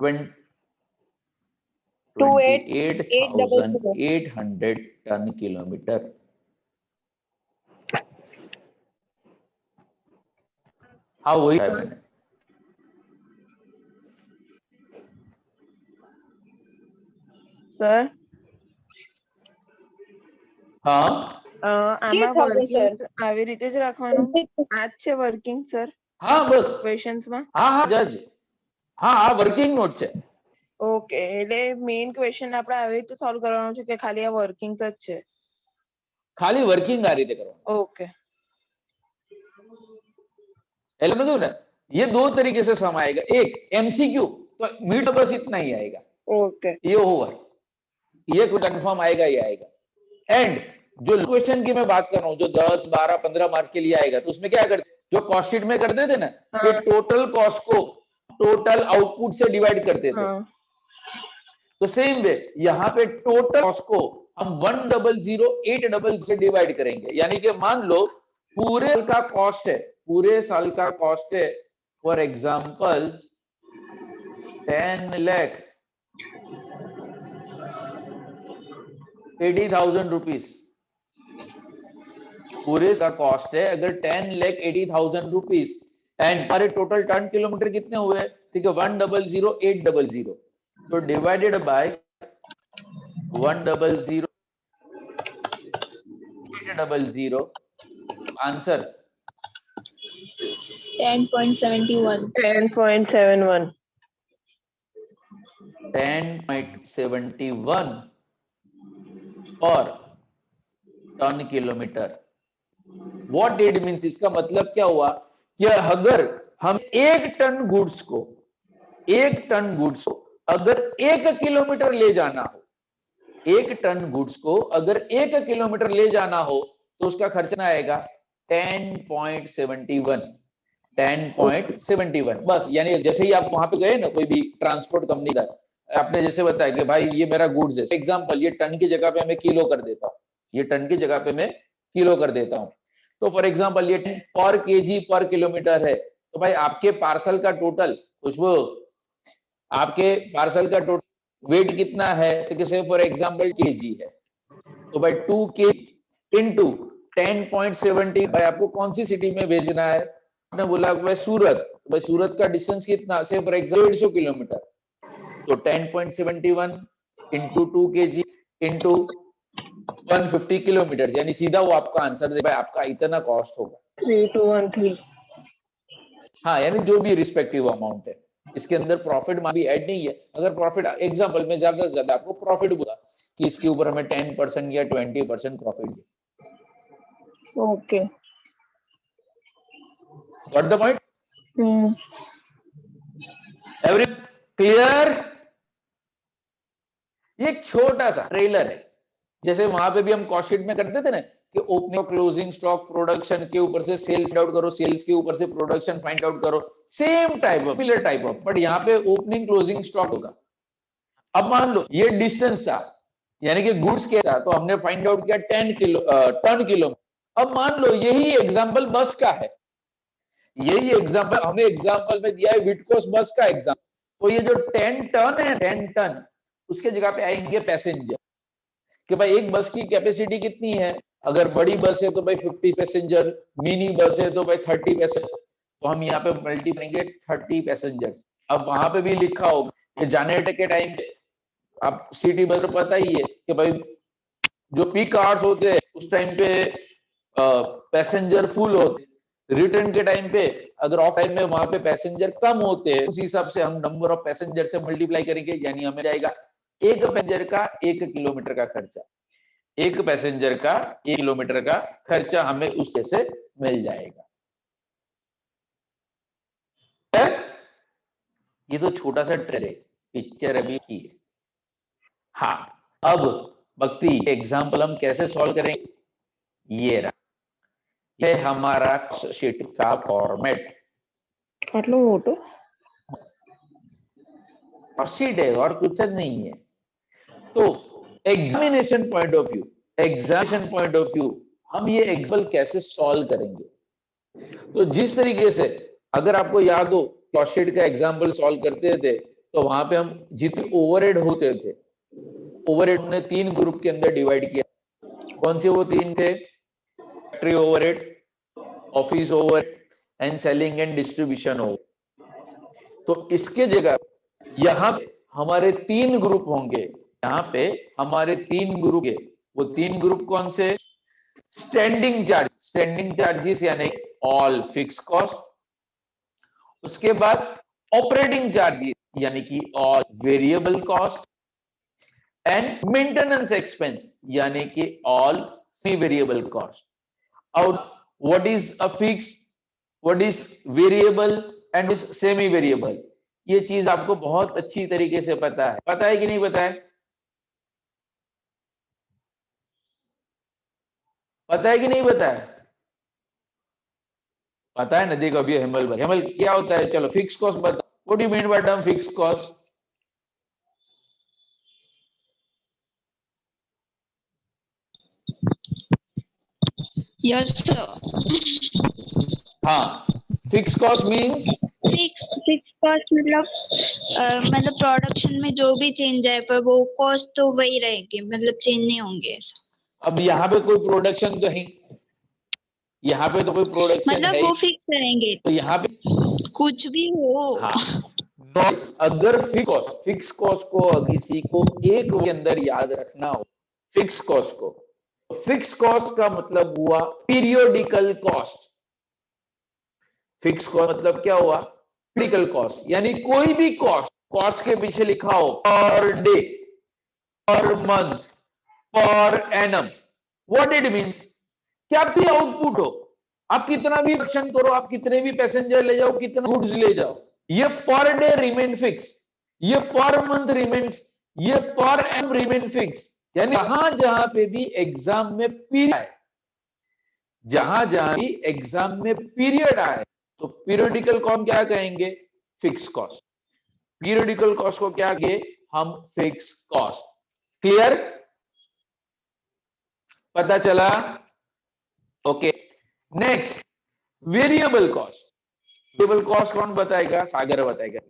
S3: 28,800.
S1: 28,800 ton kilometre. हाँ वही है मैंने।
S3: Sir,
S1: हाँ
S3: આમાં
S2: 8,000, sir.
S3: વર્કિંગ આવી રીતે જ રાખવાનું. આ જ છે વર્કિંગ સર.
S1: હા બસ
S3: ક્વેશ્ચન્સમાં
S1: હા હા જજ હા આ વર્કિંગ નોટ છે.
S3: ઓકે એટલે મેઇન ક્વેશ્ચન આપણે આવી રીતે સોલ્વ કરવાનો છે કે ખાલી આ વર્કિંગ્સ જ છે?
S1: ખાલી વર્કિંગ આ રીતે કરવાનું.
S3: ओके
S1: એટલે मैं कहूं ना ये दो तरीके से सम आएगा. एक एमसीक्यू तो मीट बस इतना ही आएगा.
S3: ओके
S1: ये ओवर ये कंफर्म आएगा ही आएगा. एंड जो क्वेश्चन की मैं बात कर रहा हूं जो 10 12 15 मार्क के लिए आएगा तो उसमें क्या करते जो कॉस्ट शीट में करते थे ना कि
S3: हाँ
S1: टोटल कॉस्ट को टोटल आउटपुट से डिवाइड करते थे.
S3: हाँ
S1: तो सेम वे यहाँ पे टोटल कॉस्ट को हम 100,800 से डिवाइड करेंगे. यानी कि मान लो पूरे साल का कॉस्ट है, पूरे साल का कॉस्ट है फॉर एग्जांपल 10,80,000 रुपीस. पूरे का कॉस्ट है अगर 10,80,000 रुपीस एंड हमारे टोटल टन किलोमीटर कितने हुए? ठीक है 100,800 तो डिवाइडेड बाय 100,800 आंसर
S2: 10.71.
S3: 10.71
S1: 10.71 और ton kilometre. What it means इसका मतलब क्या हुआ कि अगर हम एक टन गुड्स को अगर 1 किलोमीटर ले जाना हो, 1 टन गुड्स को अगर 1 किलोमीटर ले जाना हो तो उसका खर्चा आएगा 10.71 बस. यानी जैसे ही आप वहां पे गए ना कोई भी ट्रांसपोर्ट कंपनी का आपने जैसे बताया कि भाई ये मेरा गुड्स है, एग्जांपल ये टन की जगह पे मैं किलो कर देता हूं, ये टन की जगह पे मैं किलो कर देता हूं. तो फॉर एग्जांपल ये पर केजी पर किलोमीटर है तो भाई आपके पार्सल का टोटल खुशबू आपके पार्सल का टोटल वेट कितना है तो कैसे फॉर एग्जांपल केजी है तो भाई 2 के इंटू 10.70 भाई आपको कौन सी सिटी में भेजना है? आपने बोला भाई सूरत. भाई सूरत का डिस्टेंस कितना से फॉर एग्जांपल 150 किलोमीटर तो 10.71 इंटू 2 केजी इंटू 150 किलोमीटर यानी सीधा वो आपका आंसर दे भाई आपका इतना कॉस्ट होगा.
S3: 3213
S1: हाँ यानी जो भी रिस्पेक्टिव अमाउंट है इसके अंदर प्रॉफिट भी ऐड नहीं है. अगर प्रॉफिट एग्जांपल में ज्यादा से ज्यादा आपको प्रॉफिट बोला कि इसके ऊपर हमें 10% या 20% प्रॉफिट है.
S3: Okay
S1: got the point?
S3: Hmm
S1: every clear? ये एक छोटा सा ट्रेलर है जैसे वहां पे भी हम कॉस्ट शीट में करते थे ना कि ओपनिंग क्लोजिंग स्टॉक प्रोडक्शन के ऊपर से सेल्स आउट करो, सेल्स के ऊपर से प्रोडक्शन फाइंड आउट करो. Same type of similar type of but यहाँ पे ओपनिंग क्लोजिंग स्टॉक होगा. अब मान लो ये डिस्टेंस था यानी कि गुड्स क्या था तो हमने फाइंड आउट किया 10 किलो टन किलो. अब मान लो यही एग्जांपल बस का है, यही एग्जांपल हमने एग्जांपल में दिया है विटकोस बस का एग्जांपल. तो ये जो 10 टन है 10 टन उसके जगह पे आएंगे पैसेंजर कि भाई एक बस की कैपेसिटी कितनी है. अगर बड़ी बस है तो भाई 50 पैसेंजर, मिनी बस है तो भाई 30 पैसेंजर. तो हम यहाँ पे मल्टी करेंगे 30 पैसेंजर्स. अब वहां पे भी लिखा होगा कि जाने के टाइम पे आप सिटी बस पता ही है कि भाई जो पीक आवर्स होते हैं उस टाइम पे पैसेंजर फुल होते. रिटर्न के टाइम पे अगर ऑफ टाइम में वहां पे पैसेंजर कम होते हैं उस हिसाब से हम नंबर ऑफ पैसेंजर से मल्टीप्लाई करेंगे यानी हमें जाएगा एक पैसेंजर का 1 किलोमीटर का खर्चा. एक पैसेंजर का 1 किलोमीटर का खर्चा हमें उससे से मिल जाएगा. ये तो छोटा सा ट्रेलर है, पिक्चर अभी की है. हाँ अब भक्ति एग्जाम्पल हम कैसे सॉल्व करेंगे? ये रहा, ये हमारा शीट का फॉर्मेट.
S3: आटलो मोटो
S1: शीट है और कुछ नहीं है. तो एग्जामिनेशन पॉइंट ऑफ व्यू हम ये एग्जाम्पल कैसे सॉल्व करेंगे? तो जिस तरीके से अगर आपको याद हो कॉस्ट शीट का एग्जाम्पल सॉल्व करते थे तो वहां पे हम जितने ओवरहेड होते थे ओवरहेड ने 3 ग्रुप के अंदर डिवाइड किया. कौन से वो 3 थे? Factory overhead, office overhead and selling and distribution overhead. तो इसके जगह यहाँ पे हमारे 3 ग्रुप होंगे. यहाँ पे हमारे 3 ग्रुप है. वो 3 ग्रुप कौन से? स्टैंडिंग चार्जेस यानी ऑल फिक्स कॉस्ट, उसके बाद ऑपरेटिंग चार्जेस यानी कि all variable cost and maintenance expense यानी कि ऑल सेमी वेरिएबल कॉस्ट। और what is a fix, what is variable and is semi variable, ये चीज आपको बहुत अच्छी तरीके से पता है कि नहीं पता है? पता है कि नहीं पता है? पता है ना? देखो अभी हेमल क्या होता है, चलो फिक्स कॉस्ट बताओ, what do you mean by term fix cost?
S2: Yes, sir.
S1: हाँ, fix cost means
S2: fix cost मतलब प्रोडक्शन में जो भी चेंज है पर वो कॉस्ट तो वही रहेगी, मतलब चेंज नहीं होंगे ऐसा।
S1: अब यहाँ पे कोई प्रोडक्शन तो है, यहाँ पे तो कोई प्रोडक्शन
S2: मतलब
S1: है
S2: वो
S1: ही,
S2: फिक्स रहेंगे
S1: तो यहाँ पे
S2: कुछ भी हो।
S1: हाँ, अगर फिक्स कॉस्ट को किसी को एक के अंदर याद रखना हो, फिक्स कॉस्ट को, फिक्स कॉस्ट का मतलब हुआ पीरियोडिकल कॉस्ट। फिक्स कॉस्ट मतलब क्या हुआ? पीरियोडिकल कॉस्ट, यानी कोई भी कॉस्ट के पीछे लिखा हो per day, per month, per annum, what it means, क्या भी आउटपुट हो, आप कितना भी प्रोडक्शन करो, आप कितने भी पैसेंजर ले जाओ, कितना गुड्स ले जाओ, ये पर डे रिमेन फिक्स, ये पर मंथ रिमेन्स, ये पर एम रिमेन फिक्स। यानी जहां पे भी एग्जाम में पीरियड आए, जहां भी एग्जाम में पीरियड आए, तो पीरियोडिकल कॉस्ट क्या कहेंगे? Fix cost. पीरियोडिकल कॉस्ट को क्या कहेंगे हम? Fix cost. क्लियर? पता चला? Okay, next variable cost. Variable cost कौन बताएगा? सागर बताएगा।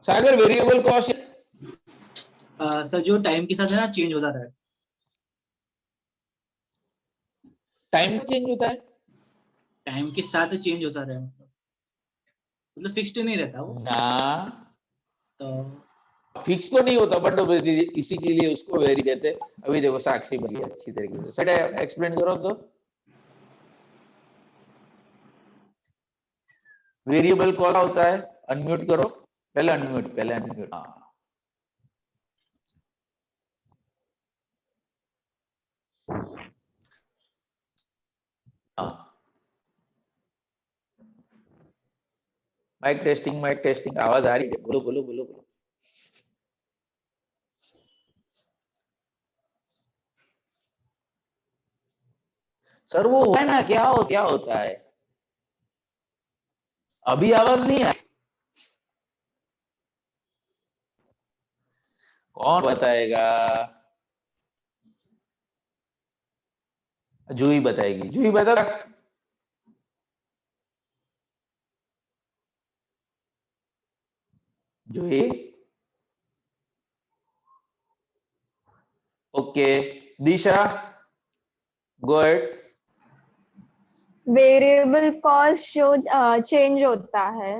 S1: सागर, वेरिएबल कॉस्ट
S6: सर जो टाइम के साथ है ना चेंज हो जाता है।
S1: टाइम चेंज होता है?
S6: टाइम के साथ चेंज होता है, मतलब फिक्स्ड नहीं रहता वो।
S1: ना,
S6: तो
S1: फिक्स तो नहीं होता, बट इसी के लिए उसको वेरी कहते हैं। अभी देखो साक्षी बोली अच्छी तरीके से, सेट एक्सप्लेन करो तो। वेरिएबल कॉस्ट होता है, अनम्यूट करो, पहले अनम्यूट। हाँ, माइक टेस्टिंग, आवाज आ रही है? बोलो बोलो बोलो बोलो। सर वो है ना, क्या होता है? अभी आवाज नहीं आई? कौन बताएगा? जूही बताएगी, जूही बता। जूही, ओके। दिशा, गो अहेड।
S7: वेरिएबल कॉस्ट जो चेंज होता है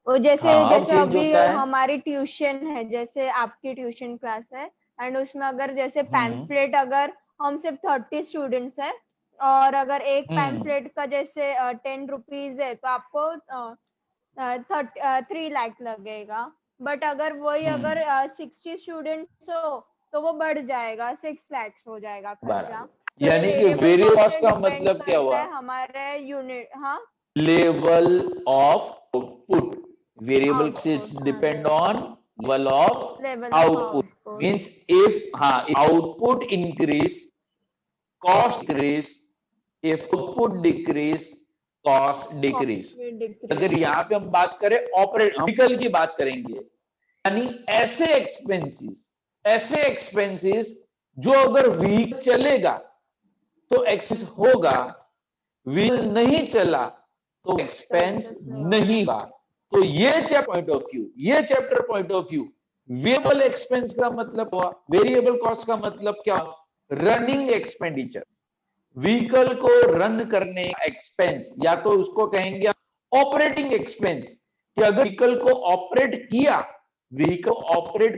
S7: वो जैसे
S1: हाँ,
S7: जैसे
S1: चेंज
S7: अभी
S1: होता है।
S7: हमारी ट्यूशन है, जैसे आपकी ट्यूशन क्लास है एंड उसमें अगर जैसे पैम्फलेट अगर हम सिर्फ 30 स्टूडेंट्स है और अगर एक पैम्फलेट का जैसे 10 रुपीज है तो आपको 3 लाख लगेगा। बट अगर वही अगर 60 स्टूडेंट्स हो तो वो बढ़ जाएगा, 6 लाख हो जाएगा खर्चा।
S1: बराबर,
S7: तो ये
S1: यानी कि
S7: वेरिएबल
S1: वेरिएबल
S7: कॉस्ट
S1: कॉस्ट
S7: पे
S1: का
S7: डिपेंड
S1: मतलब क्या
S7: करता
S1: हुआ?
S7: है हमारे यूनिट। हाँ,
S1: level of output. Variable
S7: output, हाँ
S1: depend on level of
S7: level of
S1: output.
S7: Output.
S1: Means if output increase, cost increase, if output decrease, cost decrease. अगर यहाँ पे हम बात करें ऑपरेटिकल की बात करेंगे, यानी ऐसे एक्सपेंसेस जो अगर व्हीकल चलेगा तो एक्सपेंस होगा, व्हीकल नहीं चला तो एक्सपेंस नहीं होगा। तो ये chapter point of view variable expense का मतलब हुआ, वेरिएबल कॉस्ट का मतलब क्या? रनिंग एक्सपेंडिचर, व्हीकल को रन करने का एक्सपेंस, या तो उसको कहेंगे ऑपरेटिंग एक्सपेंस, कि अगर व्हीकल को ऑपरेट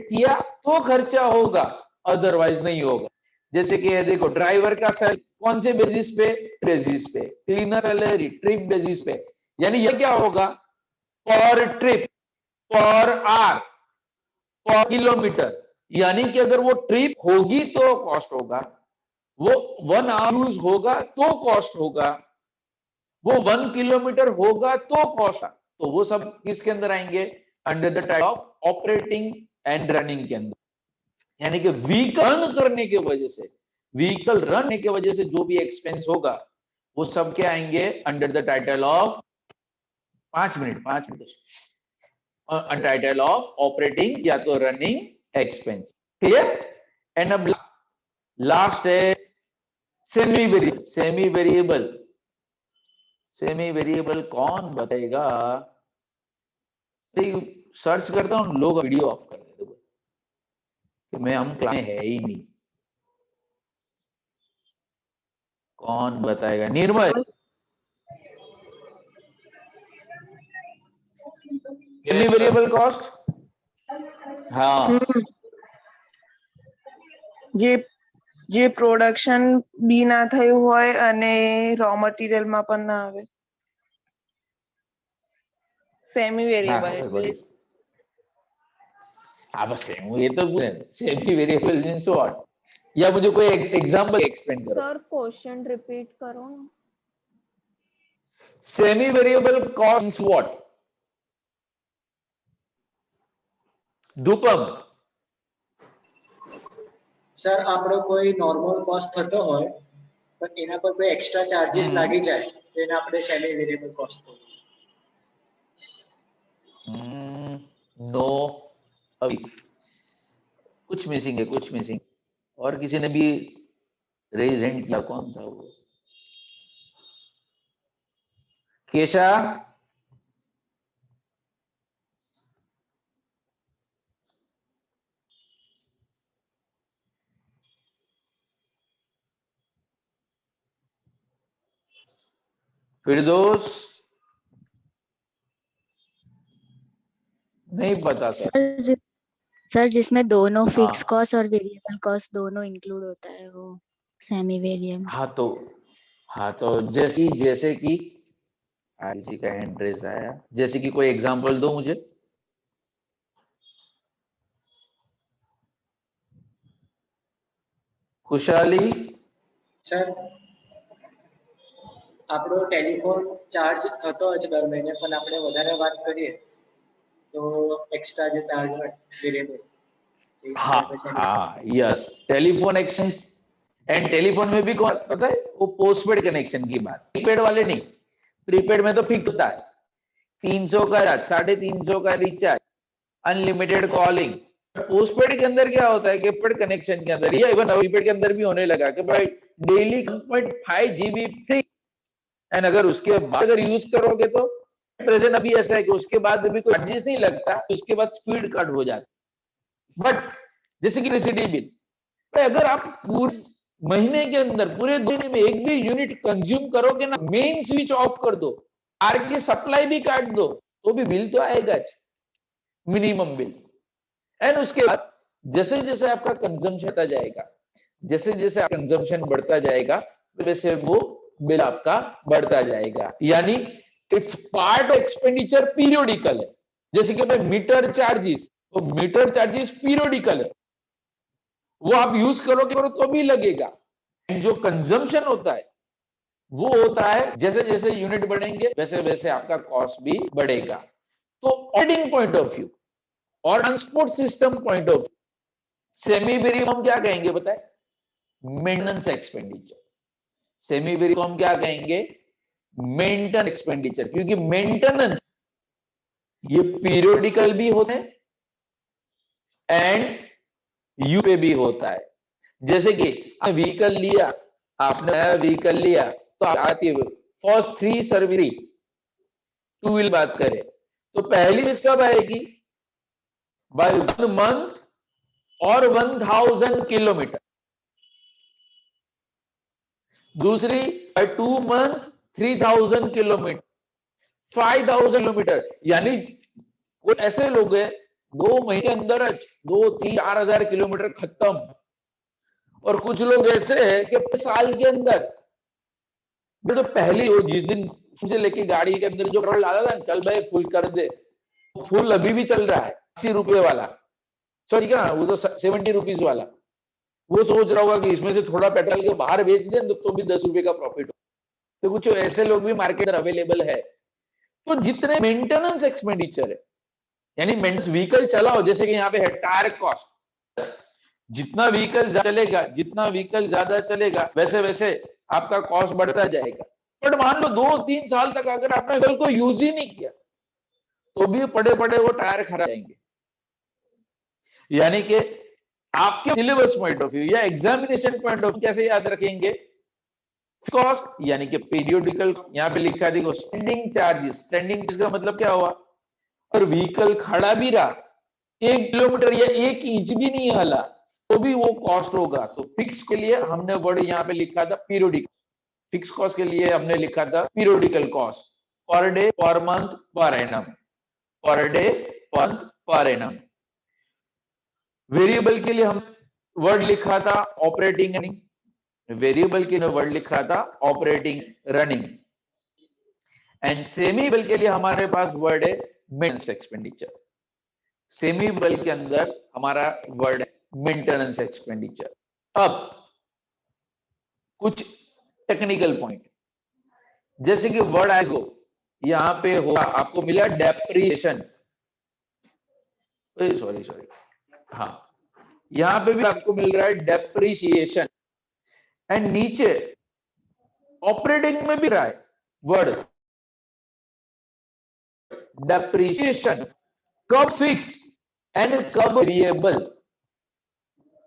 S1: किया तो खर्चा होगा, अदरवाइज नहीं होगा। जैसे कि ये देखो ड्राइवर का सैलरी कौन से बेसिस पे, बेसिस पे, क्लीनर सैलरी ट्रिप बेसिस पे, यानी ये क्या होगा, पर ट्रिप, पर आवर, पर किलोमीटर, यानी कि अगर वो ट्रिप होगी तो कॉस्ट होगा, वो 1 आवर यूज होगा तो कॉस्ट होगा, वो 1 किलोमीटर होगा तो कॉस्ट, तो वो सब किसके अंदर आएंगे, under the type of operating and running के अंदर, यानी कि व्हीकल रन करने की वजह से, व्हीकल रन करने की वजह से जो भी एक्सपेंस होगा वो सब क्या आएंगे under the title of 5 minute title of operating या तो रनिंग एक्सपेंस। क्लियर? एंड अब लास्ट है सेमी वेरिएबल। सेमी वेरिएबल कौन बताएगा? सर्च करता हूं, लोग वीडियो ऑफ कर देते कि मैं हम क्लास में है ही नहीं। कौन बताएगा? निर्मल, सेमी वेरिएबल कॉस्ट। हाँ,
S3: જે પ્રોડક્શન બી ના થયું હોય અને રો મટીરિયલ માં પણ ના આવે, સેમી
S1: ના
S3: વેરિયેબલ
S1: ખબર
S3: એટલે
S1: પડી. हाँ बस ये तो सेमी वेरिएबल मींस व्हाट, या मुझे कोई एग्जांपल एक्सप्लेन करो।
S7: सर क्वेश्चन रिपीट करो ना।
S1: Semi variable cost means what? धूपम,
S8: સર આપણો કોઈ નોર્મલ કોસ્ટ થતો હોય પણ એના પર કોઈ એક્સ્ટ્રા ચાર્जेस લાગી જાય તો એને આપણે સેમી વેરિયેબલ કોસ્ટ કહીએ।
S1: नो, अभी कुछ मिसिंग है, कुछ मिसिंग। और किसी ने भी रेज हैंड किया, कौन था वो? केशा, फिरदौस, नहीं पता सर।
S9: सर जिसमें दोनों फिक्स
S1: हाँ।
S9: कॉस्ट और वेरिएबल कॉस्ट दोनों इंक्लूड होता है वो सेमी वेरिएबल।
S1: हाँ तो जैसे कि किसी का हैंड रेज आया, जैसे कि कोई एग्जांपल दो मुझे। खुशहाली,
S8: સર આપણો ટેલિફોન ચાર્જ થતો હોય છે દર મહિને પણ આપણે વધારે વાત કરીએ તો એક્સ્ટ્રા જે ચાર્જ હોય વેરિયેબલ
S1: हाँ yes, telephone exchange. And telephone में भी कौन पता है, वो पोस्टपेड कनेक्शन की बात, प्रीपेड वाले नहीं। प्रीपेड में तो फिक्स होता है 300 का रिचार्ज, 350 का रिचार्ज, अनलिमिटेड कॉलिंग। पोस्टपेड के अंदर क्या होता है कि पेड कनेक्शन के अंदर, या इवन प्रीपेड के अंदर भी होने लगा कि भाई डेली 1.5 GB फ्री, एंड अगर उसके बाद अगर यूज करोगे तो प्रेजेंट अभी ऐसा है कि उसके बाद भी कोई चार्जेस नहीं लगता, उसके बाद स्पीड कट हो जाती। बट जैसे कि इलेक्ट्रिसिटी बिल, तो अगर आप पूरे महीने के अंदर, पूरे दिन में एक भी यूनिट कंज्यूम करोगे ना, मेन स्विच ऑफ कर दो, आर की सप्लाई भी काट दो, तो भी बिल तो आएगा, मिनिमम बिल। एंड उसके बाद जैसे जैसे आपका कंजम्पशन बढ़ता जाएगा, जैसे जैसे कंजम्पशन बढ़ता जाएगा, वैसे वो बिल आपका बढ़ता जाएगा। यानी it's part of expenditure, periodical है। जैसे कि भाई मीटर चार्जेस, तो मीटर चार्जेस पीरियोडिकल है, वो आप यूज करोगे तो भी लगेगा। जो कंजम्पशन होता है वो होता है जैसे जैसे यूनिट बढ़ेंगे वैसे वैसे आपका कॉस्ट भी बढ़ेगा। तो ऑपरेटिंग पॉइंट ऑफ व्यू और transport system point of view, semi variable हम क्या कहेंगे बताए? Maintenance expenditure. सेमी वेरिएबल हम क्या कहेंगे? मेंटेनेंस एक्सपेंडिचर, क्योंकि मेंटेनेंस ये पीरियोडिकल भी होते हैं एंड यू पे भी होता है। जैसे कि व्हीकल लिया, आपने नया व्हीकल लिया तो आती है फर्स्ट 3 सर्विस, 2 व्हील बात करें तो पहली फीस कब आएगी? बाय 1 मंथ और 1000 किलोमीटर। दूसरी बाय 2 मंथ 3000 किलोमीटर, 5000 किलोमीटर। यानी कुछ ऐसे लोग हैं 2 महीने के अंदर 2-3-4 हजार किलोमीटर खत्म, और कुछ लोग ऐसे हैं कि साल के अंदर तो पहली वो जिस दिन से लेके गाड़ी के अंदर जो पेट्रोल डाला था, चल भाई फुल कर दे, फुल अभी भी चल रहा है 80 रुपए वाला, सॉरी क्या वो तो 70 रुपीज वाला, वो सोच रहा होगा कि इसमें से थोड़ा पेट्रोल के बाहर बेच दे तो भी 10 रुपए का प्रॉफिट हो। तो कुछ ऐसे लोग भी मार्केट में अवेलेबल है। तो जितने मेंटेनेंस एक्सपेंडिचर है, यानी मेंटेनेंस व्हीकल चलाओ, जैसे कि यहाँ पे है टायर कॉस्ट, जितना व्हीकल ज्यादा चलेगा वैसे वैसे आपका कॉस्ट बढ़ता जाएगा। बट मान लो 2-3 साल तक अगर आपने व्हीकल को यूज ही नहीं किया तो भी पड़े पड़े वो टायर खराब जाएंगे। यानी कि आपके सिलेबस पॉइंट ऑफ व्यू या एग्जामिनेशन पॉइंट ऑफ व्यू कैसे याद रखेंगे, कॉस्ट यानी कि पीरियोडिकल, यहाँ पे लिखा देखो स्टैंडिंग चार्जेस, स्टैंडिंग का मतलब क्या हुआ, और व्हीकल खड़ा भी रहा 1 किलोमीटर या 1 इंच भी नहीं हला तो भी वो कॉस्ट होगा। तो फिक्स के लिए हमने वर्ड यहाँ पे लिखा था पीरियोडिकल, फिक्स कॉस्ट के लिए हमने लिखा था periodical cost, per day, per month, per annum, per day, month, per annum. Variable के लिए हम वर्ड लिखा था ऑपरेटिंग रनिंग, वेरिएबल के लिए वर्ड लिखा था ऑपरेटिंग रनिंग, एंड सेमीबल के लिए हमारे पास वर्ड है मेंटेनेंस एक्सपेंडिचर। सेमीबल के अंदर हमारा वर्ड है मेंटेनेंस एक्सपेंडिचर। अब कुछ टेक्निकल पॉइंट, जैसे कि वर्ड आएगा यहां पे होगा, आपको मिला डेप्रिसिएशन, सॉरी हाँ, यहां पे भी आपको मिल रहा है डेप्रिसिएशन, एंड नीचे ऑपरेटिंग में भी रहा है वर्ड डेप्रिसिएशन, कब फिक्स एंड कब वेरिएबल,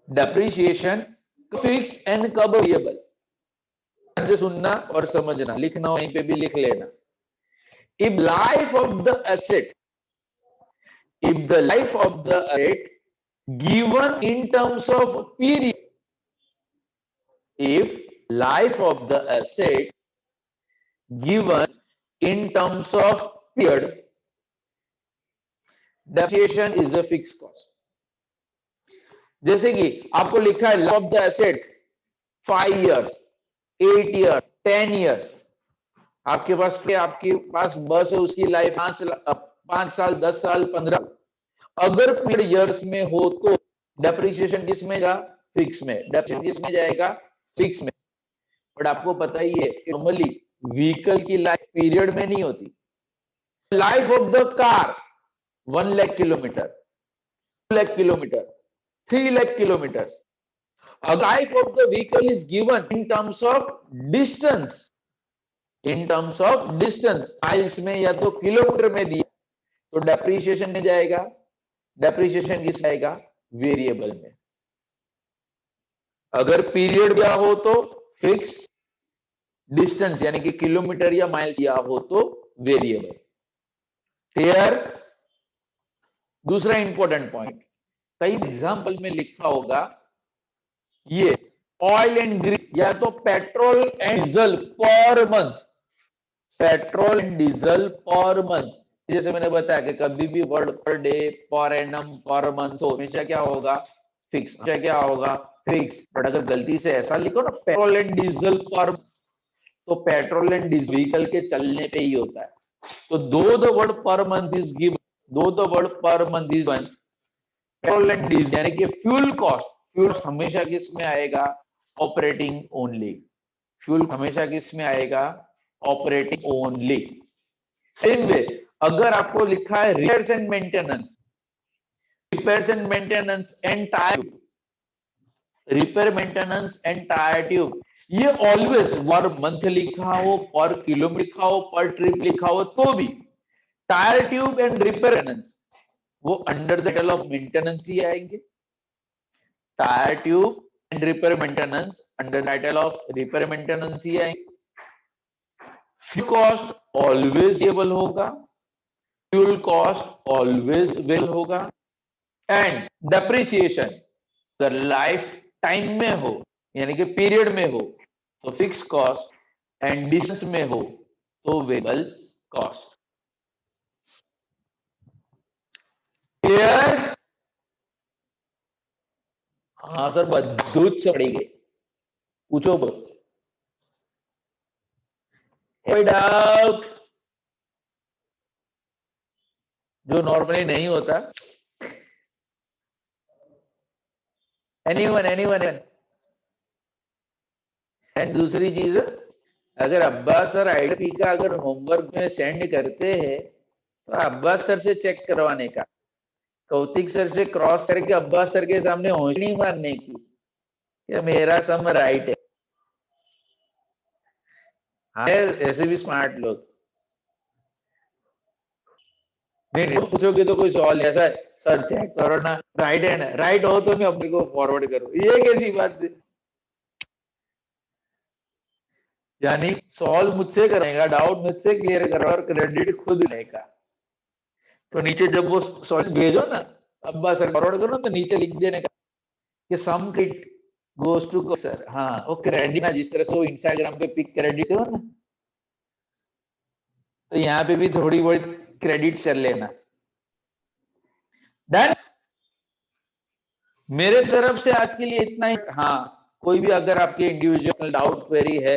S1: डेप्रिसिएशन फिक्स एंड कब वेरिएबल, से सुनना और समझना, लिखना वहीं पे भी लिख लेना। If life of the asset, if the life of the asset given in terms of period, if life of the asset given in terms of period, depreciation is a fixed cost. जैसे कि आपको लिखा है life of the assets 5 years, 8 years, 10 years, आपके पास बस है, उसकी life 5 साल, 10 साल, 15, अगर पीरियड इयर्स में हो तो डेप्रिसिएशन किस में जा, फिक्स में, डेप्रिसिएशन किस में जाएगा, फिक्स में। बट आपको पता ही है नॉर्मली व्हीकल की लाइफ पीरियड में नहीं होती। Life of the car 1 lakh kilometre, 2 lakh kilometre, 3 lakh kilometre. Life of the vehicle is given in terms of distance, in terms of distance, miles में या तो किलोमीटर में दिया तो डेप्रिसिएशन में जाएगा, डेप्रिसिएशन किस में आएगा, वेरिएबल में। अगर पीरियड दिया हो तो फिक्स, डिस्टेंस यानी कि किलोमीटर या माइल्स दिया हो तो वेरिएबल। क्लियर। दूसरा इंपॉर्टेंट पॉइंट, कई एग्जांपल में लिखा होगा ये ऑयल एंड ग्रीस या तो petrol and diesel per month, petrol and diesel per month. जैसे मैंने बताया कि कभी भी word per day, per annum, per month हो, हमेशा क्या होगा, फिक्स, हमेशा क्या होगा, फिक्स। बट अगर गलती से ऐसा लिखो ना पेट्रोल एंड डीजल पर, तो पेट्रोल एंड डीजल व्हीकल के चलने पे ही होता है। तो though the word per month is given, though the word per month is given, petrol and diesel यानी कि फ्यूल कॉस्ट, फ्यूल हमेशा किस में आएगा, ऑपरेटिंग ओनली, फ्यूल हमेशा किस में आएगा, ऑपरेटिंग ओनली। अगर आपको लिखा है repairs and maintenance, repairs and maintenance and tyre, repair maintenance and tyre tube, ये ऑलवेज पर मंथ लिखा हो, पर किलोमीटर लिखा हो, पर ट्रिप लिखा हो तो भी tyre tube and repair maintenance वो under the title of maintenance ही आएंगे। Tyre tube and repair maintenance under title of repair maintenance ही आएंगे। फ्यूल कॉस्ट ऑलवेज वेरिएबल होगा, फ्यूल कॉस्ट ऑलवेज वेरिएबल होगा, एंड डेप्रिसिएशन अगर लाइफ टाइम में हो यानी कि पीरियड में हो तो फिक्स कॉस्ट, एंड डिस्टेंस में हो तो वेरिएबल कॉस्ट। क्लियर। हाँ सर બધું જ પડી ગઈ પૂછો कोई डाउट जो नॉर्मली नहीं होता एनीवन एनीवन एंड दूसरी चीज अगर अब्बास सर आईडी का अगर होमवर्क में सेंड करते हैं तो अब्बास सर से चेक करवाने का कौतिक सर से क्रॉस करके अब्बास सर के सामने होंशनी मारने की कि मेरा सम राइट है हाँ ऐसे भी स्मार्ट लोग नहीं पूछोगे तो कोई सवाल ऐसा है सर चेक करो ना राइट है ना राइट हो तो मैं अपने को फॉरवर्ड करूं ये कैसी बात है यानी सॉल्व मुझसे करेगा डाउट मुझसे क्लियर करो और क्रेडिट खुद लेगा तो नीचे जब वो सॉल्व भेजो ना अब्बा सर फॉरवर्ड करो तो नीचे लिख देने का कि सम किट गोज टू सर हाँ वो क्रेडिट ना जिस तरह से वो इंस्टाग्राम पे पिक क्रेडिट हो ना तो यहाँ पे भी थोड़ी बहुत क्रेडिट कर लेना डन मेरे तरफ से आज के लिए इतना ही हाँ कोई भी अगर आपके इंडिविजुअल डाउट क्वेरी है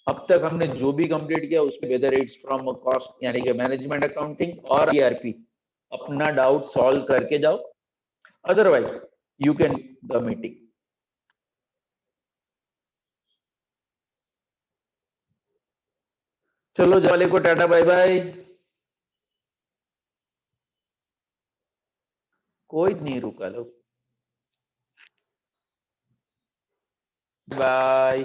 S1: अब तक हमने जो भी कंप्लीट किया उसमें वेदर इट्स फ्रॉम कॉस्ट यानी कि मैनेजमेंट अकाउंटिंग और ईआरपी अपना डाउट सॉल्व करके जाओ otherwise you can the meeting चलो जाले को टाटा बाय बाय कोई नहीं रुका लो बाय